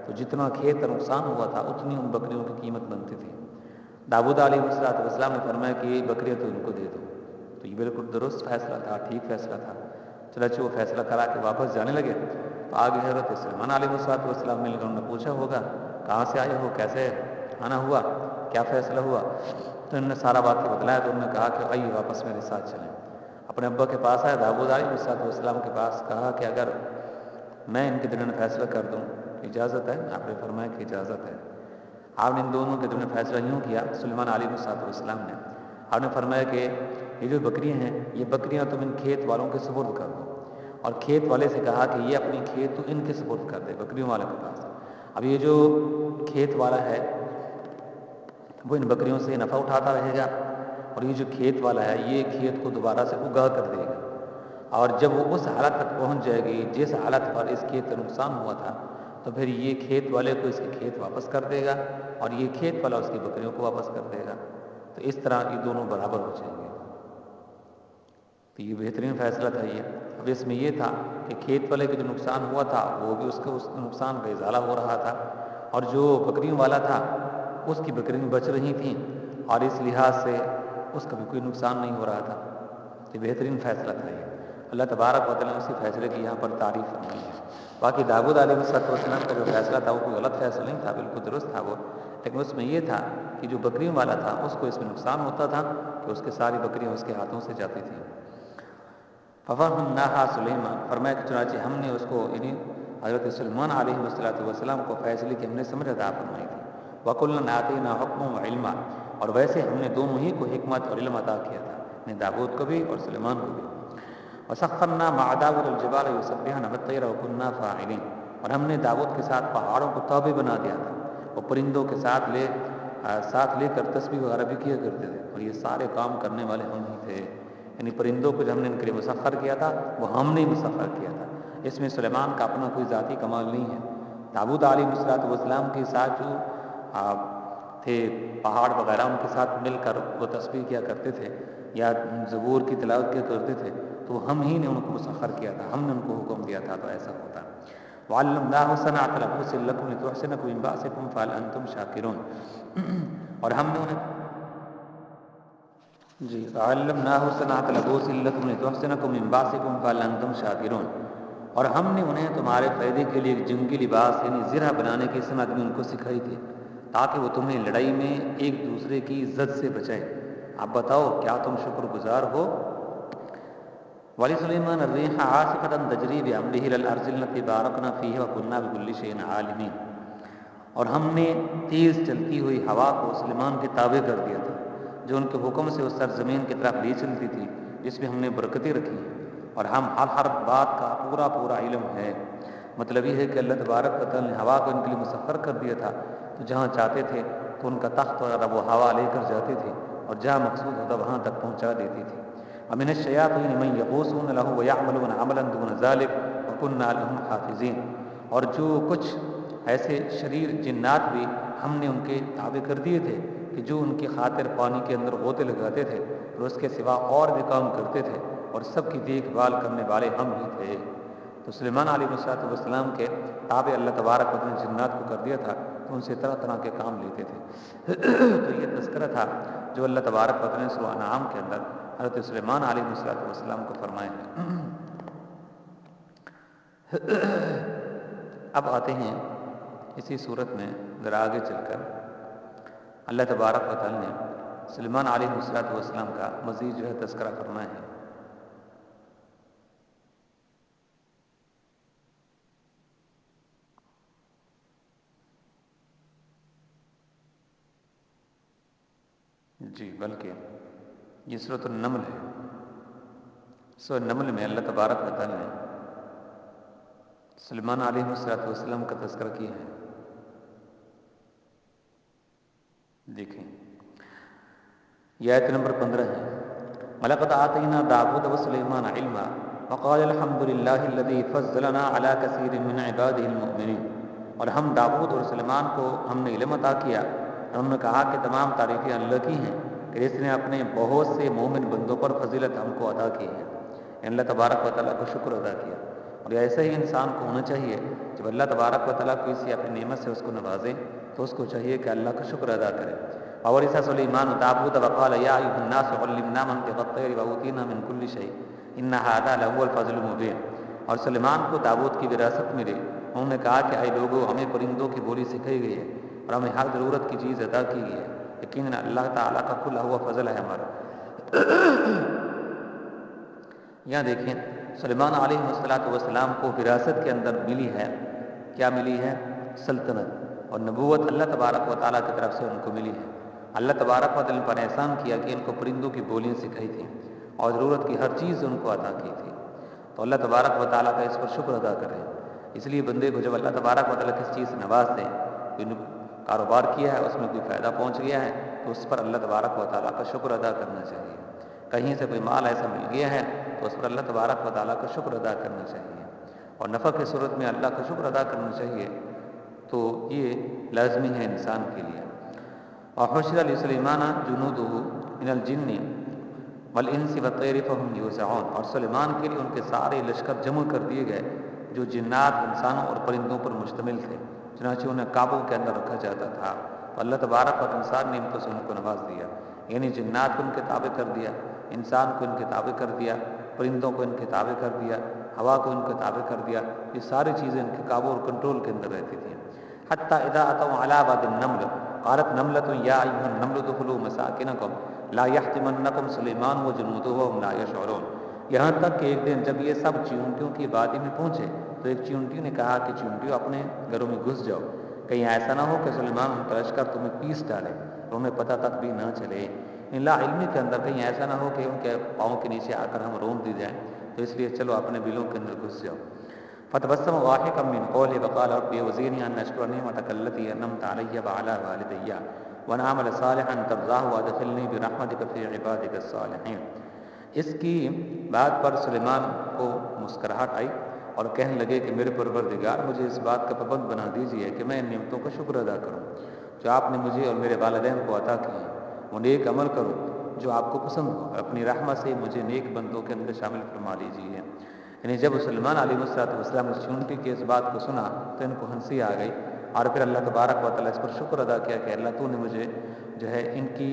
تو جتنا کھیت کا نقصان ہوا تھا اتنی ان بکریوں کی قیمت بنتی تھی۔ داؤد علیہ السلام نے فرمایا کہ یہ بکریاں تو ان کو دے دو۔ تو یہ بالکل درست فیصلہ تھا، ٹھیک فیصلہ تھا۔ چنانچہ وہ فیصلہ کرا کے واپس جانے لگے تو آگے حضرت سلیمان علیہ السلام مل کر انہوں نے پوچھا ہوگا کہاں سے آئے ہو، کیسے آنا ہوا، کیا فیصلہ ہوا؟ تو انہوں نے سارا واقعہ بتلایا تو انہوں نے کہا کہ آئیے واپس میرے ساتھ چلیں۔ اپنے ابا کے پاس آئے، داؤد علیہ السلام کے پاس، کہا کہ اگر میں ان کے درمیان فیصلہ کر دوں اجازت ہے؟ آپ نے فرمایا کہ اجازت ہے۔ آپ نے ان دونوں کے درمیان فیصلہ یوں کیا، سلیمان علیہ السلام نے، آپ نے فرمایا کہ یہ جو بکریاں ہیں یہ بکریاں تم ان کھیت والوں کے سپرد کر دو، اور کھیت والے سے کہا کہ یہ اپنی کھیت تو ان کے سپرد کر دے بکریوں والوں کے پاس۔ اب یہ جو کھیت والا ہے وہ ان بکریوں سے نفع اٹھاتا رہے گا، اور یہ جو کھیت والا ہے یہ کھیت کو دوبارہ سے اگا کر دے گا، اور جب وہ اس حالت تک پہنچ جائے گی جس حالت پر اس کھیت کا نقصان ہوا تھا تو پھر یہ کھیت والے کو اس کے کھیت واپس کر دے گا، اور یہ کھیت والا اس کی بکریوں کو واپس کر دے گا، تو اس طرح یہ دونوں برابر ہو جائیں گے۔ تو یہ بہترین فیصلہ تھا یہ۔ اب اس میں یہ تھا کہ کھیت والے کا جو نقصان ہوا تھا وہ بھی اس نقصان کا ازالہ ہو رہا تھا، اور جو بکریوں والا تھا اس کی بکریاں بچ رہی تھیں، اور اس لحاظ سے اس کا بھی کوئی نقصان نہیں ہو رہا تھا۔ یہ بہترین فیصلہ تھا یہ۔ اللہ تبارک و تعالیٰ نے اسی فیصلے کی یہاں پر تعریف فرمائی ہے۔ باقی داؤد علیہ السلام کا جو فیصلہ تھا وہ کوئی غلط فیصلہ نہیں تھا، بالکل درست تھا وہ، لیکن اس میں یہ تھا کہ جو بکریوں والا تھا اس کو اس میں نقصان ہوتا تھا کہ اس کے ساری بکریاں اس کے ہاتھوں سے جاتی تھیں۔ فَفَهَّمْنَاهَا سُلَيْمَانَ، فرمایا کہ چنانچہ ہم نے اس کو یعنی حضرت سلیمان علیہ السلام کو فیصلے کی ہم نے سمجھ عطا فرمائی تھی۔ وَكُلًّا آتَيْنَا حُکْمًا وَعِلْمًا، اور ویسے ہم نے دونوں ہی کو حکمت اور علم عطا کیا تھا، نے داؤد کو بھی اور سلیمان کو بھی۔ وَسَخَّرْنَا مَعَ دَاوُودَ الْجِبَالَ يُسَبِّحْنَ وَالطَّيْرَ وَكُنَّا فَاعِلِينَ، اور ہم نے داؤد کے ساتھ پہاڑوں کو تابع بنا دیا تھا، وہ پرندوں کے ساتھ لے کر تسبیح وغیرہ بھی کیا کرتے تھے، اور یہ سارے کام کرنے والے ہم ہی تھے۔ یعنی پرندوں کو جو ہم نے ان کے لیے مسخر کیا تھا وہ ہم نے مسخر کیا تھا، اس میں سلیمان کا اپنا کوئی ذاتی کمال نہیں ہے۔ داؤد علیہ السلام کے ساتھ جو تھے پہاڑ وغیرہ ان کے ساتھ مل کر وہ تسبیح کیا کرتے تھے یا زبور کی تلاوت کیا کرتے تھے، تو ہم ہی نے ان کو مسخر کیا تھا، ہم نے ان کو حکم دیا تھا، تو ایسا ہوتا۔ وَعَلَّمْنَاهُ صَنْعَةَ لَبُوسٍ لَكُمْ لِتُحْصِنَكُم مِّن بَأْسِكُمْ فَهَلْ أَنتُمْ شَاكِرُونَ، اور ہم نے انہیں وَعَلَّمْنَاهُ صَنْعَةَ لَبُوسٍ لَكُمْ لِتُحْصِنَكُم مِّن بَأْسِكُمْ فَهَلْ أَنتُمْ شَاكِرُونَ، اور ہم نے انہیں تمہارے فائدے کے لیے ایک جنگی لباس یعنی زرہ بنانے کی صنعت بھی ان کو سکھائی تھی تاکہ وہ تمہیں لڑائی میں ایک دوسرے کی زد سے بچائیں۔ اب بتاؤ کیا تم شکر گزار ہو؟ وَلِسُلَيْمَانَ الرِّيحَ عَاصِفَةً تَجْرِي بِأَمْرِهِ إِلَى الْأَرْضِ الَّتِي بَارَكْنَا فِيهَا وَكُنَّا بِكُلِّ شَيْءٍ عَالِمِينَ، اور ہم نے تیز چلتی ہوئی ہوا کو سلیمان کے تابع کر دیا تھا جو ان کے حکم سے اس سرزمین کی طرف لے چلتی تھی جس میں ہم نے برکتیں رکھی ہیں، اور ہم ہر بات کا پورا علم ہے۔ مطلب یہ ہے کہ اللہ تبارک و تعالیٰ نے ہوا کو ان کے لیے مسخر کر دیا تھا، تو جہاں چاہتے تھے تو ان کا تخت وغیرہ وہ ہوا لے کر جاتی تھی، اور جہاں مقصود ہوتا وہاں تک پہنچا دیتی تھی۔ وَمِنَ الشَّيَاطِينِ مَن يَغُوصُونَ لَهُ وَيَعْمَلُونَ عَمَلًا دُونَ ذَلِكَ وَكُنَّا لَهُمْ حَافِظِينَ، اور جو کچھ ایسے شریر جنات بھی ہم نے ان کے تابع کر دیے تھے کہ جو ان کی خاطر پانی کے اندر غوطے لگاتے تھے اور اس کے سوا اور بھی کام کرتے تھے، اور سب کی دیکھ بھال کرنے والے ہم ہی تھے۔ تو سلیمان علیہ السلام کے تابع اللہ تبارک و تعالیٰ نے جنات کو کر دیا تھا، تو ان سے طرح طرح کے کام لیتے تھے۔ تو یہ تذکرہ تھا جو اللہ تبارک و تعالیٰ نے سورہ انعام کے اندر حضرت سلیمان علیہ السلام کو فرمایا ہے۔ اب آتے ہیں اسی صورت میں ذرا آگے چل کر اللہ تبارک و تعالیٰ نے سلیمان علیہ السلام کا مزید جو ہے تذکرہ فرمایا ہے۔ جی بلکہ یہ سورۃ النمل ہے. سورۃ النمل میں اللہ تبارک و تعالی نے سلیمان علیہ السلام کا تذکرہ کیا ہے. دیکھیں یہ آیت نمبر 15 ہے. وَلَقَدْ آتَيْنَا دَاوُودَ وَسُلَيْمَانَ عِلْمًا وَقَالَ الْحَمْدُ لِلَّهِ الَّذِي فَضَّلَنَا عَلَى كَثِيرٍ مِّنْ عِبَادِهِ الْمُؤْمِنِينَ. اور ہم داؤد اور سلیمان کو ہم نے علم عطا کیا اور ہم نے کہا کہ تمام تعریفیں اللہ کی ہیں کہ جس نے اپنے بہت سے مومن بندوں پر فضیلت ہم کو عطا کی ہے. اللہ تبارک و تعالیٰ کو شکر ادا کیا. اور ایسا ہی انسان کو ہونا چاہیے جب اللہ تبارک و تعالیٰ کسی اپنی نعمت سے اس کو نوازے تو اس کو چاہیے کہ اللہ کا شکر ادا کرے. وَوَرِثَ سُلَيْمَانُ دَاوُودَ وَقَالَ يَا أَيُّهَا النَّاسُ عُلِّمْنَا مَنطِقَ الطَّيْرِ وَأُوتِينَا مِن كُلِّ شَيْءٍ إِنَّ هَٰذَا لَهُوَ الْفَضْلُ الْمُبِينُ. اور سلیمان کو داؤد کی وراثت ملی. انہوں نے کہا کہ اے لوگوں ہمیں پرندوں کی بولی سکھائی گئی ہے اور ہمیں ہر ضرورت کی چیز عطا کی گئی ہے. یقیناً اللہ تعالیٰ کا کھلا ہوا فضل ہے ہمارا. یہاں دیکھیں سلیمان علیہ السلام کو وراثت کے اندر ملی ہے. کیا ملی ہے؟ سلطنت اور نبوت اللہ تبارک و تعالیٰ کی طرف سے ان کو ملی ہے. اللہ تبارک و تعالیٰ نے پر احسان کیا کہ ان کو پرندوں کی بولیاں سکھائی تھیں اور ضرورت کی ہر چیز ان کو عطا کی تھی. تو اللہ تبارک و تعالیٰ کا اس پر شکر ادا کریں. اس لیے بندے کو جب اللہ تبارک و تعالیٰ کس چیز سے نواز دیں، کوئی کاروبار کیا ہے اس میں کوئی فائدہ پہنچ گیا ہے تو اس پر اللہ تبارک و تعالیٰ کا شکر ادا کرنا چاہیے. کہیں سے کوئی مال ایسا مل گیا ہے تو اس پر اللہ تبارک و تعالیٰ کا شکر ادا کرنا چاہیے اور نفع کی صورت میں اللہ کا شکر ادا کرنا چاہیے. تو یہ لازمی ہے انسان کے لیے. وَحُشِرَ لِسُلَيْمَانَ جُنُودُهُ مِنَ الْجِنِّ وَالْإِنسِ وَالطَّيْرِ فَهُمْ يُوزَعُونَ. اور سلیمان کے لیے ان کے سارے لشکر جمع کر دیے گئے جو جنات، انسانوں اور پرندوں پر مشتمل تھے. چنانچہ انہیں قابو کے اندر رکھا جاتا تھا. تو اللہ تبارک و انسان نے نعمتوں سے ان کو نواز دیا. یعنی جنات کو ان کے تابع کر دیا، انسان کو ان کے تابع کر دیا، پرندوں کو ان کے تابع کر دیا، ہوا کو ان کے تابع کر دیا. یہ ساری چیزیں ان کے قابو اور کنٹرول کے اندر رہتی تھیں. حتیٰ اذا اتوا علی واد النمل قالت نملۃ یا ایھا النمل ادخلوا مساکنکم لا یحطمنکم سلیمان وجنودہ وهم لا یشعرون. یہاں تک کہ ایک دن جب یہ سب چیونٹیوں کی وادی میں پہنچے تو ایک چیونٹی نے کہا کہ چیونٹیوں اپنے گھروں میں گھس جاؤ، کہیں ایسا نہ ہو کہ سلیمان ان کا لشکر تمہیں پیس ڈالے اور انہیں پتہ تک بھی نہ چلے. لا علمی کے اندر کہیں ایسا نہ ہو کہ ان کے پاؤں کے نیچے آ کر ہم روم دی جائیں، تو اس لیے چلو اپنے بلوں کے اندر گھس جاؤ. فتبسم ضاحكا من قوله وقال رب اوزعني ان اشكر نعمتك التي انعمت علي وعلى والدي وان اعمل صالحا ترضاه وادخلني برحمتك في عبادك الصالحين. اس کی بات پر سلیمان کو مسکراہٹ آئی اور کہنے لگے کہ میرے پروردگار مجھے اس بات کا پابند بنا دیجیے کہ میں ان نعمتوں کا شکر ادا کروں جو آپ نے مجھے اور میرے والدین کو عطا کی ہیں. وہ نیک عمل کروں جو آپ کو پسند ہو اور اپنی رحمت سے مجھے نیک بندوں کے اندر شامل فرما لیجیے. یعنی جب سلیمان علیہ السلام اس چیونٹی کی اس بات کو سنا تو ان کو ہنسی آ گئی اور پھر اللہ تبارک و تعالیٰ اس پر شکر ادا کیا کہ اللہ تو نے مجھے جو ہے ان کی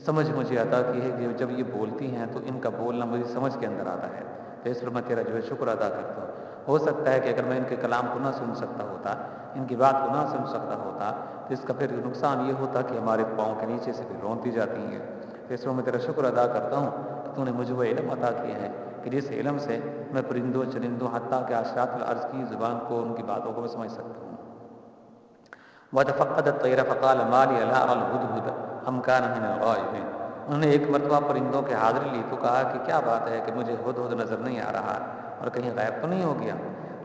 سمجھ مجھے عطا کی ہے کہ جب یہ بولتی ہیں تو ان کا بولنا مجھے سمجھ کے اندر آتا ہے، تو اس پر میں تیرا جو ہے شکر ادا کرتا ہوں. ہو سکتا ہے کہ اگر میں ان کے کلام کو نہ سن سکتا ہوتا، ان کی بات کو نہ سن سکتا ہوتا تو اس کا پھر نقصان یہ ہوتا کہ ہمارے پاؤں کے نیچے سے پھر رونتی جاتی ہیں. تو اس پر میں تیرا شکر ادا کرتا ہوں کہ تو نے مجھے وہ علم عطا کیا ہے کہ جس علم سے میں پرندوں چرندوں حتیٰ کہ اشراط الارض کی زبان کو ان کی باتوں کو میں سمجھ سکتا ہوں. وَتَفَقَّدَ الطَّيْرَ فَقَالَ مَا لِيَ لَا أَرَى الْهُدْهُدَ أَمْ كَانَ مِنَ الْغَائِبِينَ. انہوں نے ایک مرتبہ پرندوں کے حاضری لی تو کہا کہ کیا بات ہے کہ مجھے ہدہد نظر نہیں آ رہا اور کہیں غائب تو نہیں ہو گیا.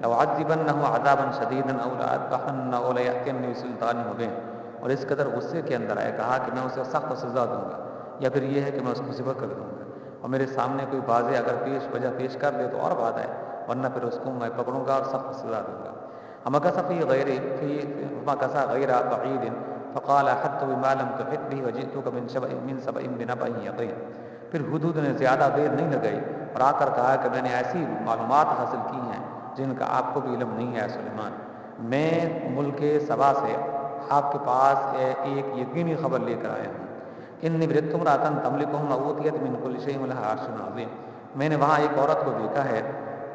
لَأُعَذِّبَنَّهُ عَذَابًا شَدِيدًا أَوْ لَأَذْبَحَنَّهُ أَوْ لَيَأْتِيَنِّي بِسُلْطَانٍ مُبِينٍ. اور اس قدر غصے کے اندر آئے کہا کہ میں اسے سخت سزا دوں گا یا پھر یہ ہے کہ میں اس کو ذبح کر دوں گا اور میرے سامنے کوئی واضح اگر وجہ پیش کر دے تو اور بات ہے، ورنہ پھر اس کو میں پکڑوں گا اور سخت سزا دوں گا. مَكَثَ غَيْرَ بَعِيدٍ فَقَالَ أَحَطتُ بِمَا لَمْ تُحِطْ بِهِ وَجِئْتُكَ مِنْ سَبَإٍ بِنَبَإٍ يَقِينٍ. پھر ہدہد نے زیادہ دیر نہیں لگائی اور آ کر کہا کہ میں نے ایسی معلومات حاصل کی ہیں جن کا آپ کو بھی علم نہیں ہے سلیمان. میں ملک سبا سے آپ کے پاس ایک یقینی خبر لے کر آیا ہوں. انی وجدت امرأة تملکهم وأوتیت من كل شيء ولها عرش عظیم. میں نے وہاں ایک عورت کو دیکھا ہے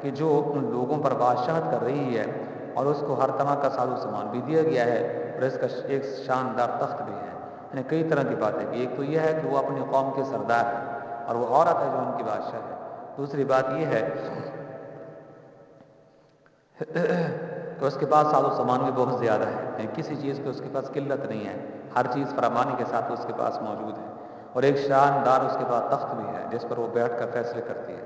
کہ جو ان لوگوں پر بادشاہت کر رہی ہے اور اس کو ہر طرح کا ساز و سامان بھی دیا گیا ہے اور اس کا ایک شاندار تخت بھی ہے. یعنی کئی طرح کی باتیں کی. ایک تو یہ ہے کہ وہ اپنی قوم کے سردار ہے اور وہ عورت ہے جو ان کی بادشاہ ہے. دوسری بات یہ ہے کہ اس کے پاس ساز و سامان بھی بہت زیادہ ہے، یعنی کسی چیز کی اس کے پاس قلت نہیں ہے، ہر چیز فراوانی کے ساتھ اس کے پاس موجود ہے. اور ایک شاندار اس کے بعد تخت بھی ہے جس پر وہ بیٹھ کر فیصلے کرتی ہے۔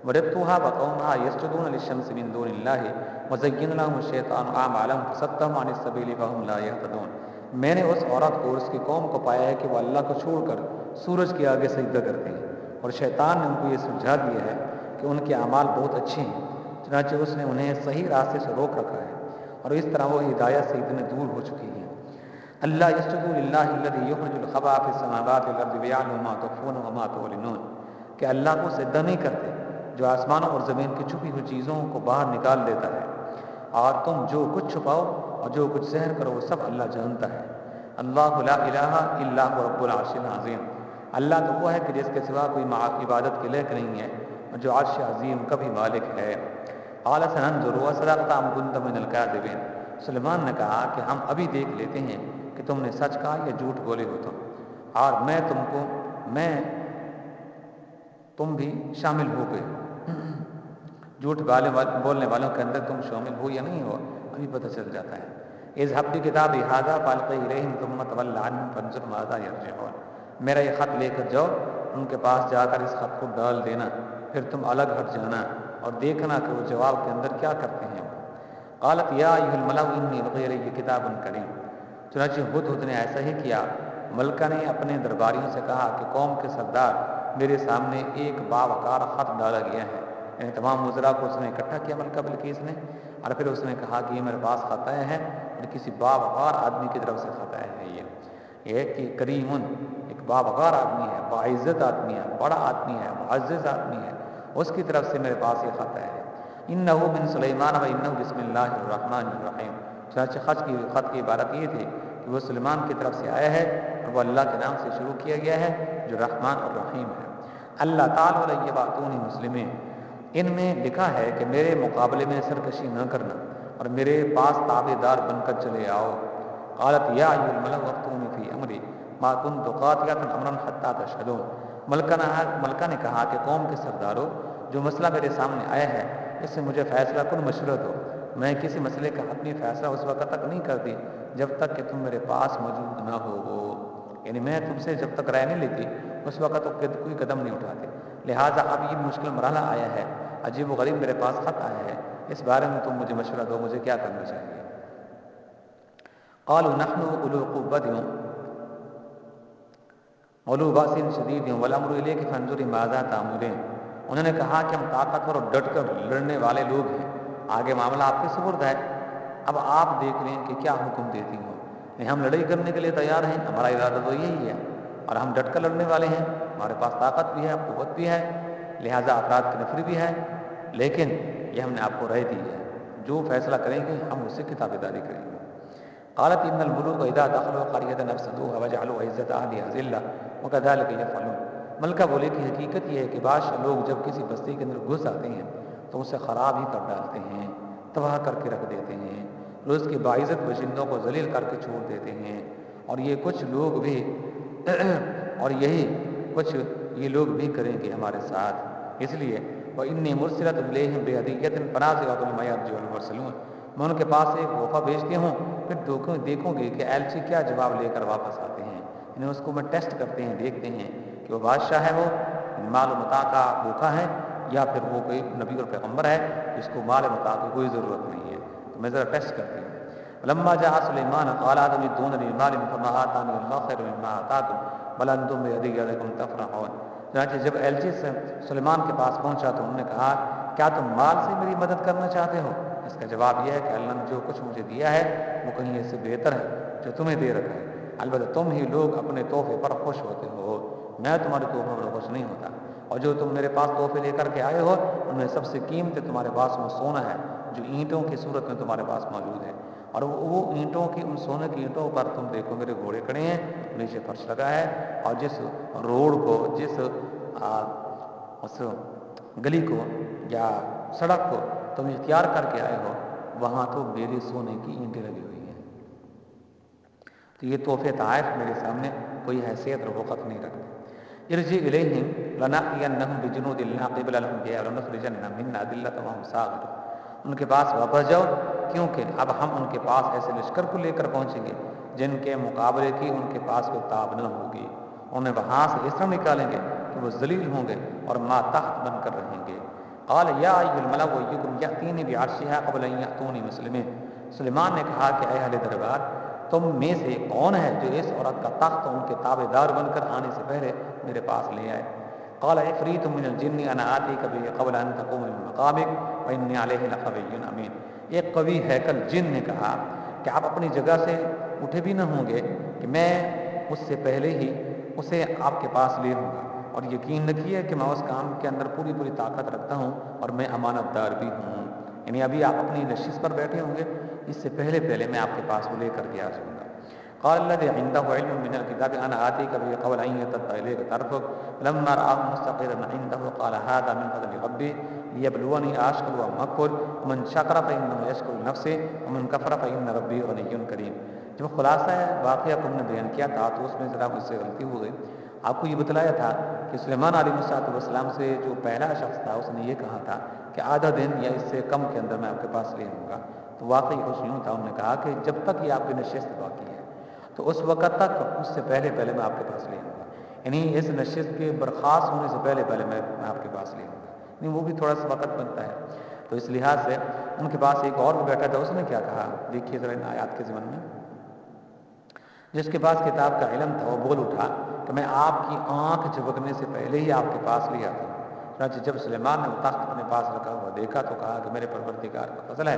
وَرِدْتُهَا وَقَوْمَهَا يَسْجُدُونَ لِلشَّمْسِ مِن دُونِ اللَّهِ وَزَيَّنَ لَهُمُ الشَّيْطَانُ أَعْمَالَهُمْ فَصَدَّهُمْ عَنِ السَّبِيلِ فَهُمْ لَا يَهْتَدُونَ۔ میں نے اس عورت کو اور اس کی قوم کو پایا ہے کہ وہ اللہ کو چھوڑ کر سورج کے آگے سجدہ کرتے ہیں، اور شیطان نے ان کو یہ سمجھا دیا ہے کہ ان کے اعمال بہت اچھے ہیں، چنانچہ اس نے انہیں صحیح راستے سے روک رکھا ہے، اور اس طرح وہ ہدایت سے اتنے دور ہو چکی ہیں۔ اللہ یسجدوا للہ الذی یخرج الخبأ فی السماوات والارض ویعلم ما تخفون وما تعلنون، کہ اللہ کو سجدہ نہیں کرتے جو آسمانوں اور زمین کی چھپی ہوئی چیزوں کو باہر نکال دیتا ہے، اور تم جو کچھ چھپاؤ اور جو کچھ ظاہر کرو وہ سب اللہ جانتا ہے۔ اللہ لا الہ الا هو رب العرش العظیم، اللہ تو وہ ہے کہ جس کے سوا کوئی عبادت کے لائق نہیں ہے اور جو عرش عظیم کا بھی مالک ہے۔ قال سننظر اصدقت ام كنت من الكاذبین، سلیمان نے کہا کہ ہم ابھی دیکھ لیتے ہیں کہ تم نے سچ کہا یا جھوٹ بولے ہو تم، اور تم بھی شامل ہو گئے، جھوٹ بولنے والوں کے اندر تم شامل ہو یا نہیں ہو ابھی پتہ چل جاتا ہے۔ اذهب بکتابی ھذا فالقه الیہم ثم تول عنہم فانظر ماذا یرجعون، میرا یہ خط لے کر جاؤ، ان کے پاس جا کر اس خط کو ڈال دینا، پھر تم الگ ہٹ جانا اور دیکھنا کہ وہ جواب کے اندر کیا کرتے ہیں۔ قالت یا ایھا الملأ انی القی الی کتاب کریم، چنانچہ ہدہد نے ایسا ہی کیا، ملکہ نے اپنے درباریوں سے کہا کہ قوم کے سردار میرے سامنے ایک باوقار خط ڈالا گیا ہے، یعنی تمام وزراء کو اس نے اکٹھا کیا ملکہ بلقیس نے، اور پھر اس نے کہا کہ یہ میرے پاس خط آیا ہے اور کسی باوقار آدمی کی طرف سے خط آیا ہے، یہ کہ کریم ایک باوقار آدمی ہے، باعزت آدمی ہے، بڑا آدمی ہے، معزز آدمی ہے، اس کی طرف سے میرے پاس یہ خط آیا ہے۔ انہ من سلیمان و انہ بسم اللہ الرحمن الرحیم، چنانچہ خط کی عبارت یہ تھی کہ وہ سلیمان کی طرف سے آیا ہے اور وہ اللہ کے نام سے شروع کیا گیا ہے جو رحمان اور رحیم ہے۔ اللہ تعالی علیہ باتونی مسلمین، ان میں لکھا ہے کہ میرے مقابلے میں سرکشی نہ کرنا اور میرے پاس تابع دار بن کر چلے آؤ۔ قالت یا ایھا الملأ افتونی فی امری ما کنت قاطعۃ امرا حتی تشہدون، ملکہ نے کہا کہ قوم کے سرداروں، جو مسئلہ میرے سامنے آیا ہے اس سے مجھے فیصلہ کن مشورت ہو، میں کسی مسئلے کا حتمی فیصلہ اس وقت تک نہیں کرتی جب تک کہ تم میرے پاس موجود نہ ہو، یعنی میں تم سے جب تک رائے نہیں لیتی اس وقت تک کوئی قدم نہیں اٹھاتے، لہٰذا اب یہ مشکل مرحلہ آیا ہے، عجیب و غریب میرے پاس خط آیا ہے، اس بارے میں تم مجھے مشورہ دو، مجھے کیا کرنا چاہیے۔ قالوا نحن اولو قوة اولو بأس شدید والامر الیک فانظر ماذا تأمرین، انہوں نے کہا کہ ہم طاقتور اور ڈٹ کر لڑنے والے لوگ ہیں، آگے معاملہ آپ کے سپرد ہے، اب آپ دیکھ لیں کہ کیا حکم دیتی ہوں، نہیں ہم لڑائی کرنے کے لیے تیار ہیں، ہمارا ارادہ تو یہی ہے اور ہم ڈٹ کر لڑنے والے ہیں، ہمارے پاس طاقت بھی ہے، قوت بھی ہے، لہٰذا افراد کی نفری بھی ہے، لیکن یہ ہم نے آپ کو رائے دی ہے، جو فیصلہ کریں گے ہم اس سے کتاب داری کریں گے۔ قالت ان الملوک اذا دخلوا قرية افسدوها وجعلوا عزة اهلها ذلة وكذلك يفعلون، ملکہ بولے کہ حقیقت یہ ہے کہ بادشاہ لوگ جب کسی بستی کے اندر گھس آتے ہیں تو اسے خراب ہی کر ڈالتے ہیں، تباہ کر کے رکھ دیتے ہیں، اور اس کی باعزت باشندوں کو ذلیل کر کے چھوڑ دیتے ہیں، اور یہ کچھ لوگ بھی اور یہی کچھ یہ لوگ بھی کریں گے ہمارے ساتھ، اس لیے وَإِنِّي مُرْسِلَةٌ إِلَيْهِمْ بِهَدِيَّةٍ فَنَاظِرَةٌ مَا يَرْجِعُ الْمُرْسَلُونَ، میں ان کے پاس ایک تحفہ بھیجتی ہوں، پھر دیکھوں گے کہ ایلچی کیا جواب لے کر واپس آتے ہیں، انہیں اس کو میں ٹیسٹ کرتے ہیں، دیکھتے ہیں کہ وہ بادشاہ ہے، وہ مال و متاع کا بھوکا ہے یا پھر وہ کوئی نبی اور پیغمبر ہے جس کو مال و متاع کی کوئی ضرورت نہیں ہے، تو میں ذرا ٹیسٹ کرتی ہوں۔ لما جاء سلیمان قال اتمدوننی بمال فما آتانی اللہ خیر مما آتاکم بل انتم بہدیتکم تفرحون، چنانچہ جب ایلچی سے سلیمان کے پاس پہنچا تو انہوں نے کہا کیا تم مال سے میری مدد کرنا چاہتے ہو؟ اس کا جواب یہ ہے کہ اللہ نے جو کچھ مجھے دیا ہے وہ کہیں اس سے بہتر ہے جو تمہیں دے رکھا ہے، البتہ تم ہی لوگ اپنے تحفے پر خوش ہوتے ہو، میں تمہارے تحفے پر خوش نہیں ہوتا، اور جو تم میرے پاس تحفے لے کر کے آئے ہو ان میں سب سے قیمتی تمہارے پاس وہ سونا ہے جو اینٹوں کی صورت میں تمہارے پاس موجود ہے، اور وہ اینٹوں کی ان سونے کی اینٹوں پر تم دیکھو میرے گھوڑے کھڑے ہیں، نیچے فرش لگا ہے، اور جس روڈ کو اس گلی کو یا سڑک کو تم اختیار کر کے آئے ہو وہاں تو میرے سونے کی اینٹیں لگی ہوئی ہیں، تو یہ تحفے تحائف میرے سامنے کوئی حیثیت اور وقت نہیں رکھتے۔ ارجع الیہم لنأتینہم بجنود لا قبل لہم بہا ولنخرجنہم منہا ذلۃ وہم صاغرون، ان کے پاس واپس جاؤ کیونکہ اب ہم ان کے پاس ایسے لشکر کو لے کر پہنچیں گے جن کے مقابلے کی ان کے پاس کوئی تاب نہ ہوگی، انہیں وہاں سے اس طرح نکالیں گے کہ وہ ذلیل ہوں گے اور ماتحت بن کر رہیں گے۔ قال یا ایھا الملأ ایکم یأتینی بعرشھا قبل ان یأتونی مسلمین۔ سلیمان نے کہا کہ اے اہل دربار، تم میں سے کون ہے جو اس عورت کا تخت ان کے تابع دار بن کر آنے سے پہلے میرے پاس لے آئے؟ قال عفریت من الجن انا آتیک به قبل ان تقوم من مقامک وانی علیہ لقوی امین۔ ایک قوی ہیکل جن نے کہا کہ آپ اپنی جگہ سے اٹھے بھی نہ ہوں گے کہ میں اس سے پہلے ہی اسے آپ کے پاس لے ہوں گا، اور یقین رکھیے کہ میں اس کام کے اندر پوری طاقت رکھتا ہوں اور میں امانت دار بھی ہوں۔ یعنی ابھی آپ اپنی نشست پر بیٹھے ہوں گے، اس سے پہلے میں آپ کے پاس وہ لے کر کے آ جاؤں گا۔ قال الذي عنده علم من الكتاب انا آتيك به قبل ان يرتد اليك طرفك فلما رآه مستقرا عنده قال هذا من فضل ربي ليبلوني اشكر ام اكفر ومن شكر فانما يشكر لنفسه ومن كفر فان ربي غني کریم۔ جو خلاصہ ہے واقعہ تم نے بیان کیا تھا تو اس میں ذرا مجھ سے غلطی ہو گئی۔ آپ کو یہ بتلایا تھا کہ سلیمان علیہ السلام سے جو پہلا شخص تھا اس نے یہ کہا تھا کہ آدھا دن یا اس سے کم کے اندر میں آپ کے پاس لے آؤں گا، تو واقعی کچھ یوں تھا، انہوں نے کہا کہ جب تک یہ آپ کی نشست باقی ہے تو اس وقت تک اس سے پہلے میں آپ کے پاس لے آؤں گا، یعنی اس نشست کے برخاست ہونے سے پہلے میں آپ کے پاس لے آؤں گا، یعنی وہ بھی تھوڑا سا وقت بنتا ہے۔ تو اس لحاظ سے ان کے پاس ایک اور بھی بیٹھا تھا، اس نے کیا کہا دیکھیے ذرا ان آیات کے ضمن میں۔ جس کے پاس کتاب کا علم تھا وہ بول اٹھا کہ میں آپ کی آنکھ جھپکنے سے پہلے ہی آپ کے پاس لے آتا ہوں۔ چنانچہ جب سلیمان نے وہ تخت اپنے پاس رکھا ہوا دیکھا تو کہا کہ میرے پروردگار کا فضل ہے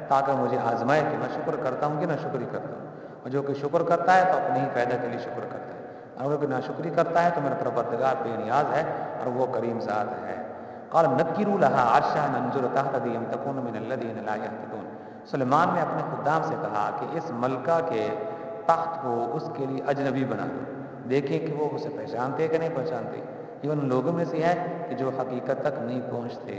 تاکہ مجھے آزمائے کہ میں شکر کرتا ہوں کہ نہ شکری کرتا ہوں، اور جو کہ شکر کرتا ہے تو اپنے ہی فائدہ کے لیے شکر کرتا ہے، اور جو کہ ناشکری کرتا ہے تو میرا پروردگار بے نیاز ہے اور وہ کریم ذات ہے۔ قال نکروا لها عرشها ننظر تهتدي ام تكون من الذين لا يهتدون۔ سلیمان نے اپنے خدام سے کہا کہ اس ملکہ کے تخت کو اس کے لیے اجنبی بنا دو، دیکھیں کہ وہ اسے پہچانتے کہ نہیں پہچانتے، یہ ان لوگوں میں سے ہے کہ جو حقیقت تک نہیں پہنچتے۔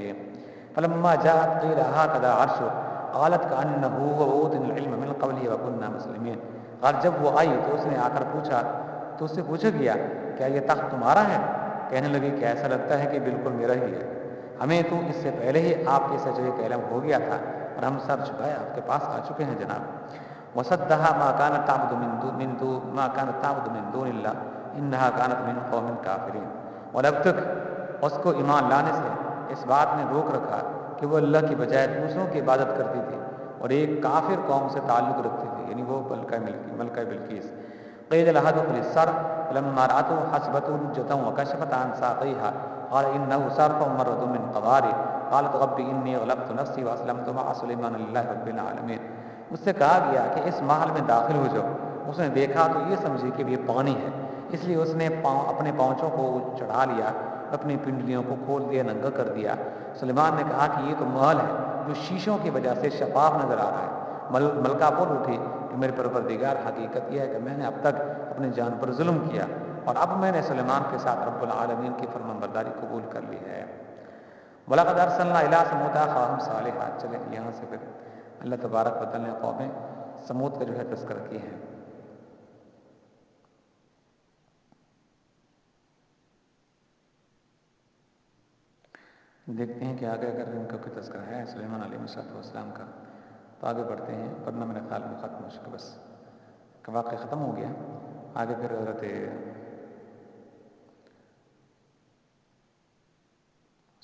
فلما جاءت قيل هكذا عرشه قالت كأنه هو أوتنا العلم من قبله وكنا مسلمين۔ اور جب وہ آئی تو اس نے آ کر پوچھا، تو اس سے پوچھا گیا کیا یہ تخت تمہارا ہے؟ کہنے لگی کہ ایسا لگتا ہے کہ بالکل میرا ہی ہے، ہمیں تو اس سے پہلے ہی آپ کے سجدے کا علم ہو گیا تھا اور ہم سر جھکائے آپ کے پاس آ چکے ہیں جناب۔ وصدها ما كانت تعبد من دون الله انها كانت من قوم كافرين۔ اور اب تک اس کو ایمان لانے سے اس بات نے روک رکھا کہ وہ اللہ کی بجائے دوسروں کی عبادت کرتی تھی اور ایک کافر قوم سے تعلق رکھتی تھی، یعنی وہ ملکہ بلقیس۔ قیل لها ادخلي الصرح فلما رأته حسبته لجة وكشفت عن ساقيها قال إنه صرح ممرد من قوارير قالت رب إني غلبت نفسي وأسلمت مع سليمان لله رب العالمين۔ اس سے کہا گیا کہ اس محل میں داخل ہو جاؤ۔ اس نے دیکھا تو یہ سمجھی کہ یہ پانی ہے، اس لیے اس نے اپنے پاؤنچوں کو چڑھا لیا، اپنی پنڈلیوں کو کھول دیا، ننگا کر دیا۔ سلیمان نے کہا کہ یہ تو محل ہے جو شیشوں کی وجہ سے شفاف نظر آ رہا ہے۔ ملکہ بول اٹھی کہ میرے پروردگار حقیقت یہ ہے کہ میں نے اب تک اپنی جان پر ظلم کیا اور اب میں نے سلیمان کے ساتھ رب العالمین کی فرمانبرداری قبول کر لی ہے۔ وَلَقَدْ أَرْسَلْنَا إِلَىٰ ثَمُودَ أَخَاهُمْ صَالِحًا۔ چلیں یہاں سے پھر اللہ تبارک و تعالیٰ نے قوم سمود کا جو ہے تذکرہ کی ہے۔ دیکھتے ہیں کہ آگے اگر ان کا کوئی تذکرہ ہے سلیمان علیہ السلام کا تو آگے بڑھتے ہیں، ورنہ میرے خیال میں ختم ہو چکا، بس کہ واقعہ ختم ہو گیا۔ آگے پھر حضرت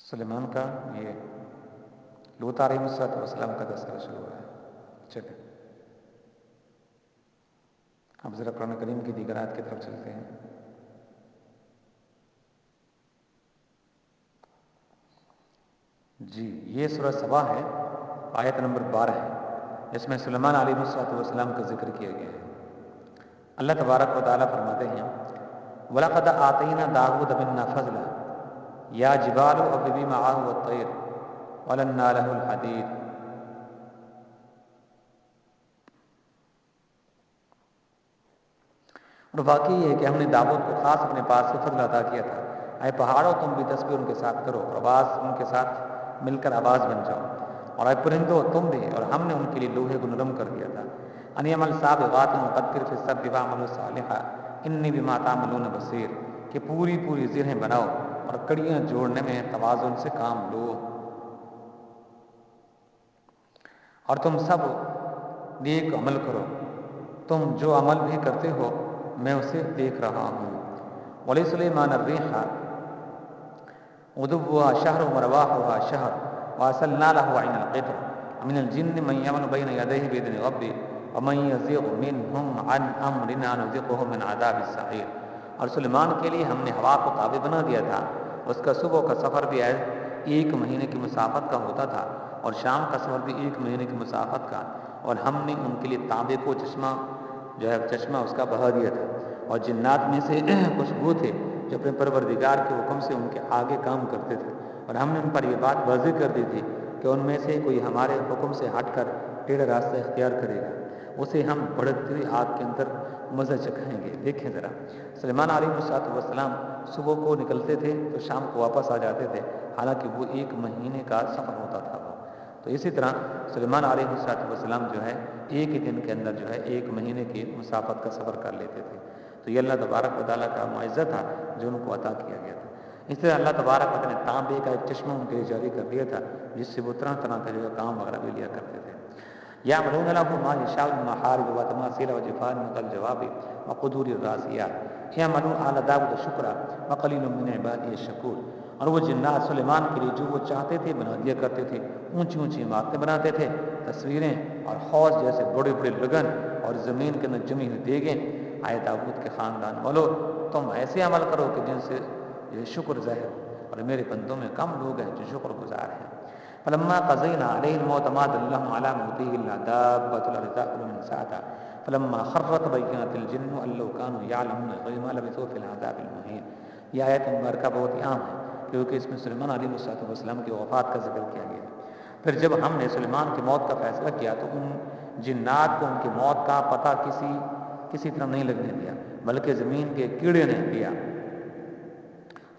سلیمان کا یہ لوط علیہ السلام کا تذکرہ شروع ہوا ہے۔ چلیں اب ذرا قرآن کریم کی دیگر آیت کی طرف چلتے ہیں۔ جی یہ سورہ سبا ہے، آیت نمبر 12 ہے، اس میں سلیمان علیہ السلام کا ذکر کیا گیا ہے۔ اللہ تبارک و تعالیٰ فرماتے ہیں وَلَقَدْ آتَيْنَا دَاوُودَ مِنَّا فَضْلًا يَا جِبَالُ أَوِّبِي مَعَهُ وَالطَّيْرَ وَأَلَنَّا لَهُ الْحَدِيدَ۔ اور واقعی یہ ہے کہ ہم نے داؤد کو خاص اپنے پاس سے فضل عطا کیا تھا، اے پہاڑوں تم بھی تسبیح ان کے ساتھ کرو اور آواز ان کے ساتھ مل کر آواز بن جاؤ، اور اے پرندوں تم بھی، اور ہم نے ان کے لیے لوہے کو نرم کر دیا تھا۔ ان اعمل سابغات وقدر فی السبح واعملوا صالحا انی بما تعملون بصیر، کہ پوری زرہیں بناؤ اور کڑیاں جوڑنے میں توازن سے کام لو، اور تم سب نیک عمل کرو، تم جو عمل بھی کرتے ہو میں اسے دیکھ رہا ہوں۔ ولی سلیمان الریح غدوها شهر ورواحها شهر وأسلنا له عين القطر من الجن من يعمل بين يديه بإذن ربه ومن يزيغ منهم عن أمرنا نذقه من عذاب السعير. اور سلیمان کے لیے ہم نے ہوا کو تابع بنا دیا تھا، اس کا صبح کا سفر بھی 1 مہینے کی مسافت کا ہوتا تھا اور شام کا سفر بھی 1 مہینے کی مسافت کا، اور ہم نے ان کے لیے تانبے کو چشمہ اس کا بہا دیا تھا، اور جنات میں سے کچھ وہ تھے جو اپنے پروردگار کے حکم سے ان کے آگے کام کرتے تھے، اور ہم نے ان پر یہ بات واضح کر دی تھی کہ ان میں سے کوئی ہمارے حکم سے ہٹ کر ٹیڑھا راستہ اختیار کرے گا اسے ہم بھڑکتی ہوئی آگ کے اندر مزہ چکھائیں گے. دیکھیں ذرا، سلیمان علیہ السلام صبح کو نکلتے تھے تو شام کو واپس آ جاتے تھے، حالانکہ وہ 1 مہینے کا سفر ہوتا تھا. تو اسی طرح سلیمان علیہ السلام جو ہے ایک ہی دن کے اندر جو ہے 1 مہینے کی مسافت کا سفر کر لیتے تھے. تو یہ اللہ تبارک و تعالیٰ کا معجزہ تھا جو ان کو عطا کیا گیا تھا. اس طرح اللہ تبارک و تعالیٰ نے تانبے کا ایک چشمہ ان کے لیے جاری کر دیا تھا جس سے وہ طرح طرح کا جو ہے کام وغیرہ بھی لیا کرتے تھے. یعملون له ما یشاء من محارب وتماثیل وجفان كالجواب وقدور الراسیات یعملون آل داود شکرا وقلیل من عبادی الشکور. اور وہ جنات سلیمان کے لیے جو وہ چاہتے تھے بنا دیا کرتے تھے. اونچی اونچی عمارتیں بناتے تھے، تصویریں اور حوض جیسے بڑے بڑے لگن اور زمین کے اندر جمی ہوئی دیگیں. آئے داود کے خاندان والو، تم ایسے عمل کرو کہ جن سے یہ شکر ظاہر ہو، اور میرے بندوں میں کم لوگ ہیں جو شکر گزار ہیں. فلما قضينا عليه الموت ما دلهم على موته الا دابة الارض تأكل من ساعتها فلما خر تبينت الجن ان لو كانوا يعلمون الغيب ما لبثوا في العذاب المهين. یہ آیت مبارکہ بہت ہی عام ہے کیونکہ اس میں سلیمان علیہ السلام کی وفات کا ذکر کیا گیا. پھر جب ہم نے سلیمان کی موت کا فیصلہ کیا تو ان جنات کو ان کی موت کا پتہ کسی طرح نہیں لگنے دیا، بلکہ زمین کے کیڑے نے دیا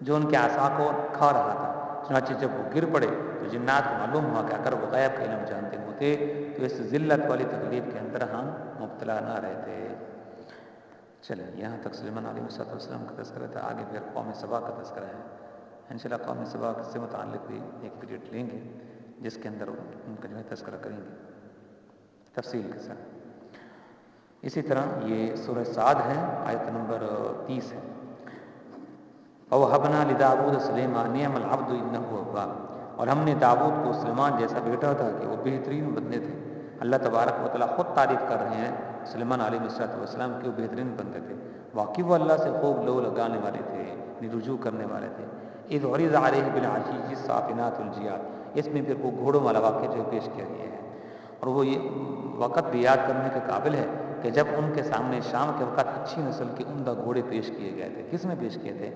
جو ان کے عصا کو کھا رہا تھا. چنانچہ جب وہ گر پڑے تو جنات کو معلوم ہوا کہ اگر وہ غیب کا علم جانتے ہوتے تو اس ذلت والی تکلیف کے اندر ہم مبتلا نہ رہتے. چلیں، یہاں تک سلیمان علیہ السلام کا تذکرہ تھا. آگے پھر قوم سبا کا تذکرہ ہے. انشاءاللہ قوم سبا سے متعلق بھی ایک پیریڈ لیں گے جس کے اندر ان کا جو ہے تذکرہ کریں گے تفصیل کے ساتھ. اسی طرح یہ سورہ سعد ہے، آیت نمبر 30 ہے. وَوَهَبْنَا لِدَاوُودَ سُلَيْمَانَ نِعْمَ الْعَبْدُ إِنَّهُ أَوَّابٌ. اور ہم نے داؤد کو سلیمان جیسا بیٹا تھا کہ وہ بہترین بندے تھے. اللہ تبارک و تعالیٰ خود تعریف کر رہے ہیں سلیمان علیہ السلام کے وہ بہترین بندے تھے. واقعی وہ اللہ سے خوب لو لگانے والے تھے، یعنی رجوع کرنے والے تھے. اذ عرض علیہ بالعشی الصافنات الجیاد، اس میں پھر وہ گھوڑوں والا واقعہ جو پیش کیا گیا ہے. اور وہ یہ وقت بھی یاد کرنے کے قابل ہے کہ جب ان کے سامنے شام کے وقت اچھی نسل کے عمدہ گھوڑے پیش کیے گئے تھے. کس نے پیش کیے تھے؟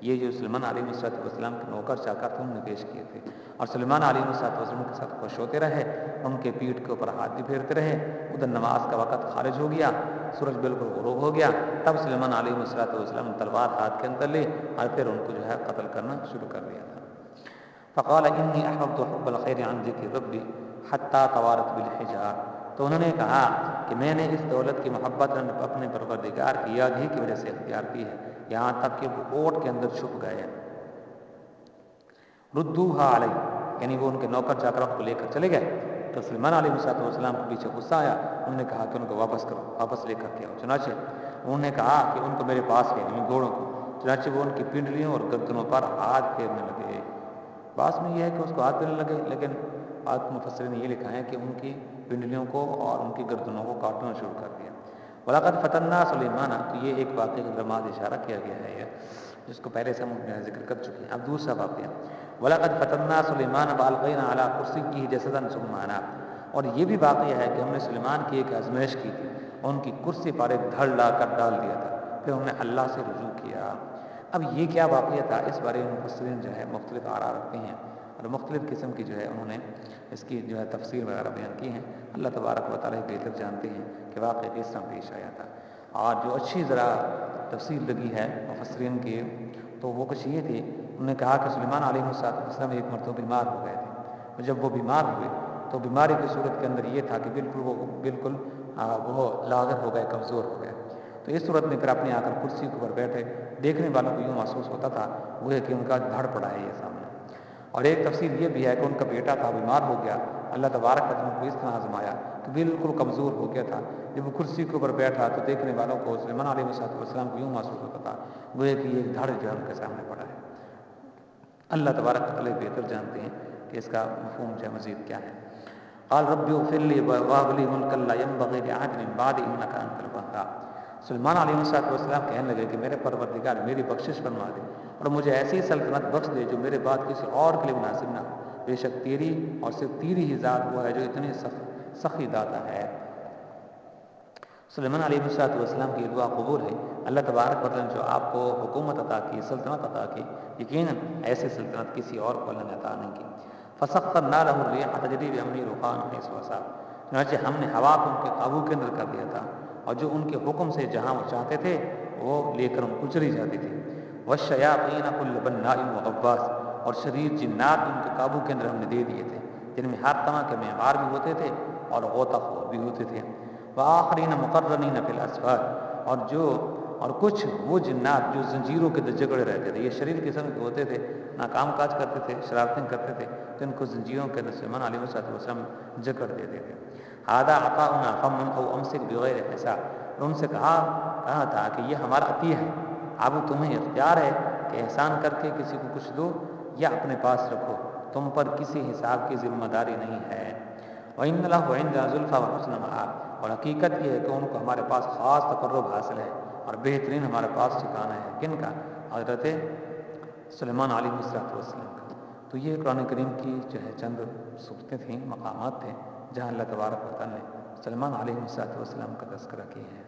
یہ جو سلیمان علیہ السلام کے نوکر چاکر تھے انہوں نے پیش کیے تھے. اور سلیمان علیہ السلام کے ساتھ خوش ہوتے رہے، ان کے پیٹھ کے اوپر ہاتھ بھی پھیرتے رہے. ادھر نماز کا وقت خارج ہو گیا، سورج بالکل غروب ہو گیا، تب سلیمان علیہ السلام نے تلوار ہاتھ کے اندر لی اور پھر ان کو جو ہے قتل کرنا شروع کر دیا تھا. فقال انی احببت حب الخیر عن ذکر ربی حتی توارت بالحجاب. تو انہوں نے کہا کہ میں نے اس دولت کی محبت اپنے پروردگار کی یاد ہی کی وجہ سے اختیار کی ہے، یہاں تک کہ وہ اوٹ کے اندر چھپ گئے ہیں. ردوها علی، یعنی وہ ان کے نوکر چاکروں کو لے کر چلے گئے. تو سلیمان علیہ السلام کو پیچھے غصہ آیا. انہوں نے کہا کہ ان کو واپس کرو، واپس لے کر کے آؤ. چنانچہ انہوں نے کہا کہ ان کو میرے پاس ہے، یعنی گھوڑوں کو. چنانچہ وہ ان کی پنڈلیوں اور گردنوں پر ہاتھ پھیرنے لگے. بعض میں یہ ہے کہ اس کو ہاتھ پھیرنے لگے، لیکن بعض مفسرین نے یہ لکھا ہے کہ ان کی پنڈلیوں کو اور ان کی گردنوں کو کاٹنا شروع کر دیا. وَلَقَدْ فَتَنَّا سُلَيْمَانَ، تو یہ ایک واقعے کی درمیان اشارہ کیا گیا ہے جس کو پہلے سے ہم ذکر کر چکے ہیں. اب دوسرا واقعہ، وَلَقَدْ فَتَنَّا سُلَيْمَانَ وَأَلْقَيْنَا عَلَىٰ كُرْسِيِّهِ جَسَدًا ثُمَّ أَنَابَ. اور یہ بھی واقعہ ہے کہ ہم نے سلیمان کی ایک آزمائش کی تھی، ان کی کرسی پر ایک دھڑ لا کر ڈال دیا تھا، پھر انہوں نے اللہ سے رجوع کیا. اب یہ کیا واقعہ تھا، اس بارے میں مفسرین جو ہے مختلف آراء رکھتے ہیں اور مختلف قسم کی جو ہے انہوں نے اس کی جو ہے تفسیر وغیرہ بیان کی ہیں. اللہ تبارک و تعالیٰ بہتر جانتے ہیں کہ واقعہ کس طرح پیش آیا تھا. اور جو اچھی ذرا تفسیر لگی ہے مفسرین کی تو وہ کچھ یہ تھی. انہوں نے کہا کہ سلیمان علیہ السلام ایک مرتبہ بیمار ہو گئے تھے، اور جب وہ بیمار ہوئے تو بیماری کی صورت کے اندر یہ تھا کہ بالکل وہ لاغر ہو گئے، کمزور ہو گئے. تو اس صورت میں پھر اپنے آ کر کرسی کے اوپر بیٹھے، دیکھنے والوں کو یوں محسوس ہوتا تھا وہ ہے کہ ان کا دھڑ پڑا ہے یہ سامنے. اور ایک تفسیر یہ بھی ہے کہ ان کا بیٹا تھا بیمار ہو گیا اللہ تبارک و تعالیٰ نے اس طرح آزمایا کہ بالکل کمزور ہو گیا تھا. جب وہ کرسی کے اوپر بیٹھا تو دیکھنے والوں کو سلیمان علیہ السلام کو یوں محسوس ہوتا تھا گویا کہ یہ دھڑ جو ہے ان کے سامنے پڑا ہے. اللہ تبارک و تعالیٰ بہتر جانتے ہیں کہ اس کا مفہوم جو ہے مزید کیا ہے. قال رب اغفر لي وهب لي ملكا لا ينبغي لأحد من بعدي إنك أنت الوهاب. سلیمان علیہ السلام کہنے لگے کہ میرے پروردگار میری بخشش فرما دے اور مجھے ایسی سلطنت بخش دے جو میرے بعد کسی اور کے لیے مناسب نہ ہو. بے شک تیری اور صرف تیری ہی ذات وہ ہے جو اتنے سخی داتا ہے. سلیمان علیہ السلام کی دعا قبول ہے. اللہ تبارک و تعالیٰ نے جو آپ کو حکومت عطا کی، سلطنت عطا کی، یقیناً ایسی سلطنت کسی اور کو اللہ نے عطا نہیں کی. فسخرنا له الريح تجري بأمره رخاء حيث أصاب. چنانچہ ہم نے ہوا کو ان کے قابو کے اندر کر دیا تھا اور جو ان کے حکم سے جہاں وہ چاہتے تھے وہ لے کر ان کو چلی جاتی تھی. والشياطين كل بناء وغواص. اور شریر جنات ان کے قابو کے اندر ہم نے دے دیے تھے جن میں ہر طرح کے معمار بھی ہوتے تھے اور غوطہ خور بھی ہوتے تھے. وآخرین مقرنین فی الاسفار. اور کچھ وہ جنات جو زنجیروں کے اندر جکڑے رہتے تھے. یہ شریر قسم کے ہوتے تھے، نہ کام کاج کرتے تھے، شرارتیں کرتے تھے، تو ان کو زنجیروں کے اندر سلیمان علیہ السلام جکڑ دیتے تھے. هذا عطاؤنا فامنن او امسک بغیر حساب. ان سے کہا تھا کہ یہ ہمارا عطیہ ہے، اب تمہیں اختیار ہے کہ احسان کر کے کسی کو کچھ دو یا اپنے پاس رکھو، تم پر کسی حساب کی ذمہ داری نہیں ہے. وَإِنَّ لَهُ عِندَنَا زُلْفَىٰ وَحُسْنَ مَآبٍ. اور حقیقت یہ ہے کہ ان کو ہمارے پاس خاص تقرب حاصل ہے اور بہترین ہمارے پاس ٹھکانہ ہے. کن کا؟ حضرت سلیمان علیہ السلام کا. تو یہ قرآن کریم کی جو ہے چند صورتیں تھیں، مقامات تھے جہاں اللہ تبارک و تعالیٰ نے سلیمان علیہ السلام کا تذکرہ کیا ہے.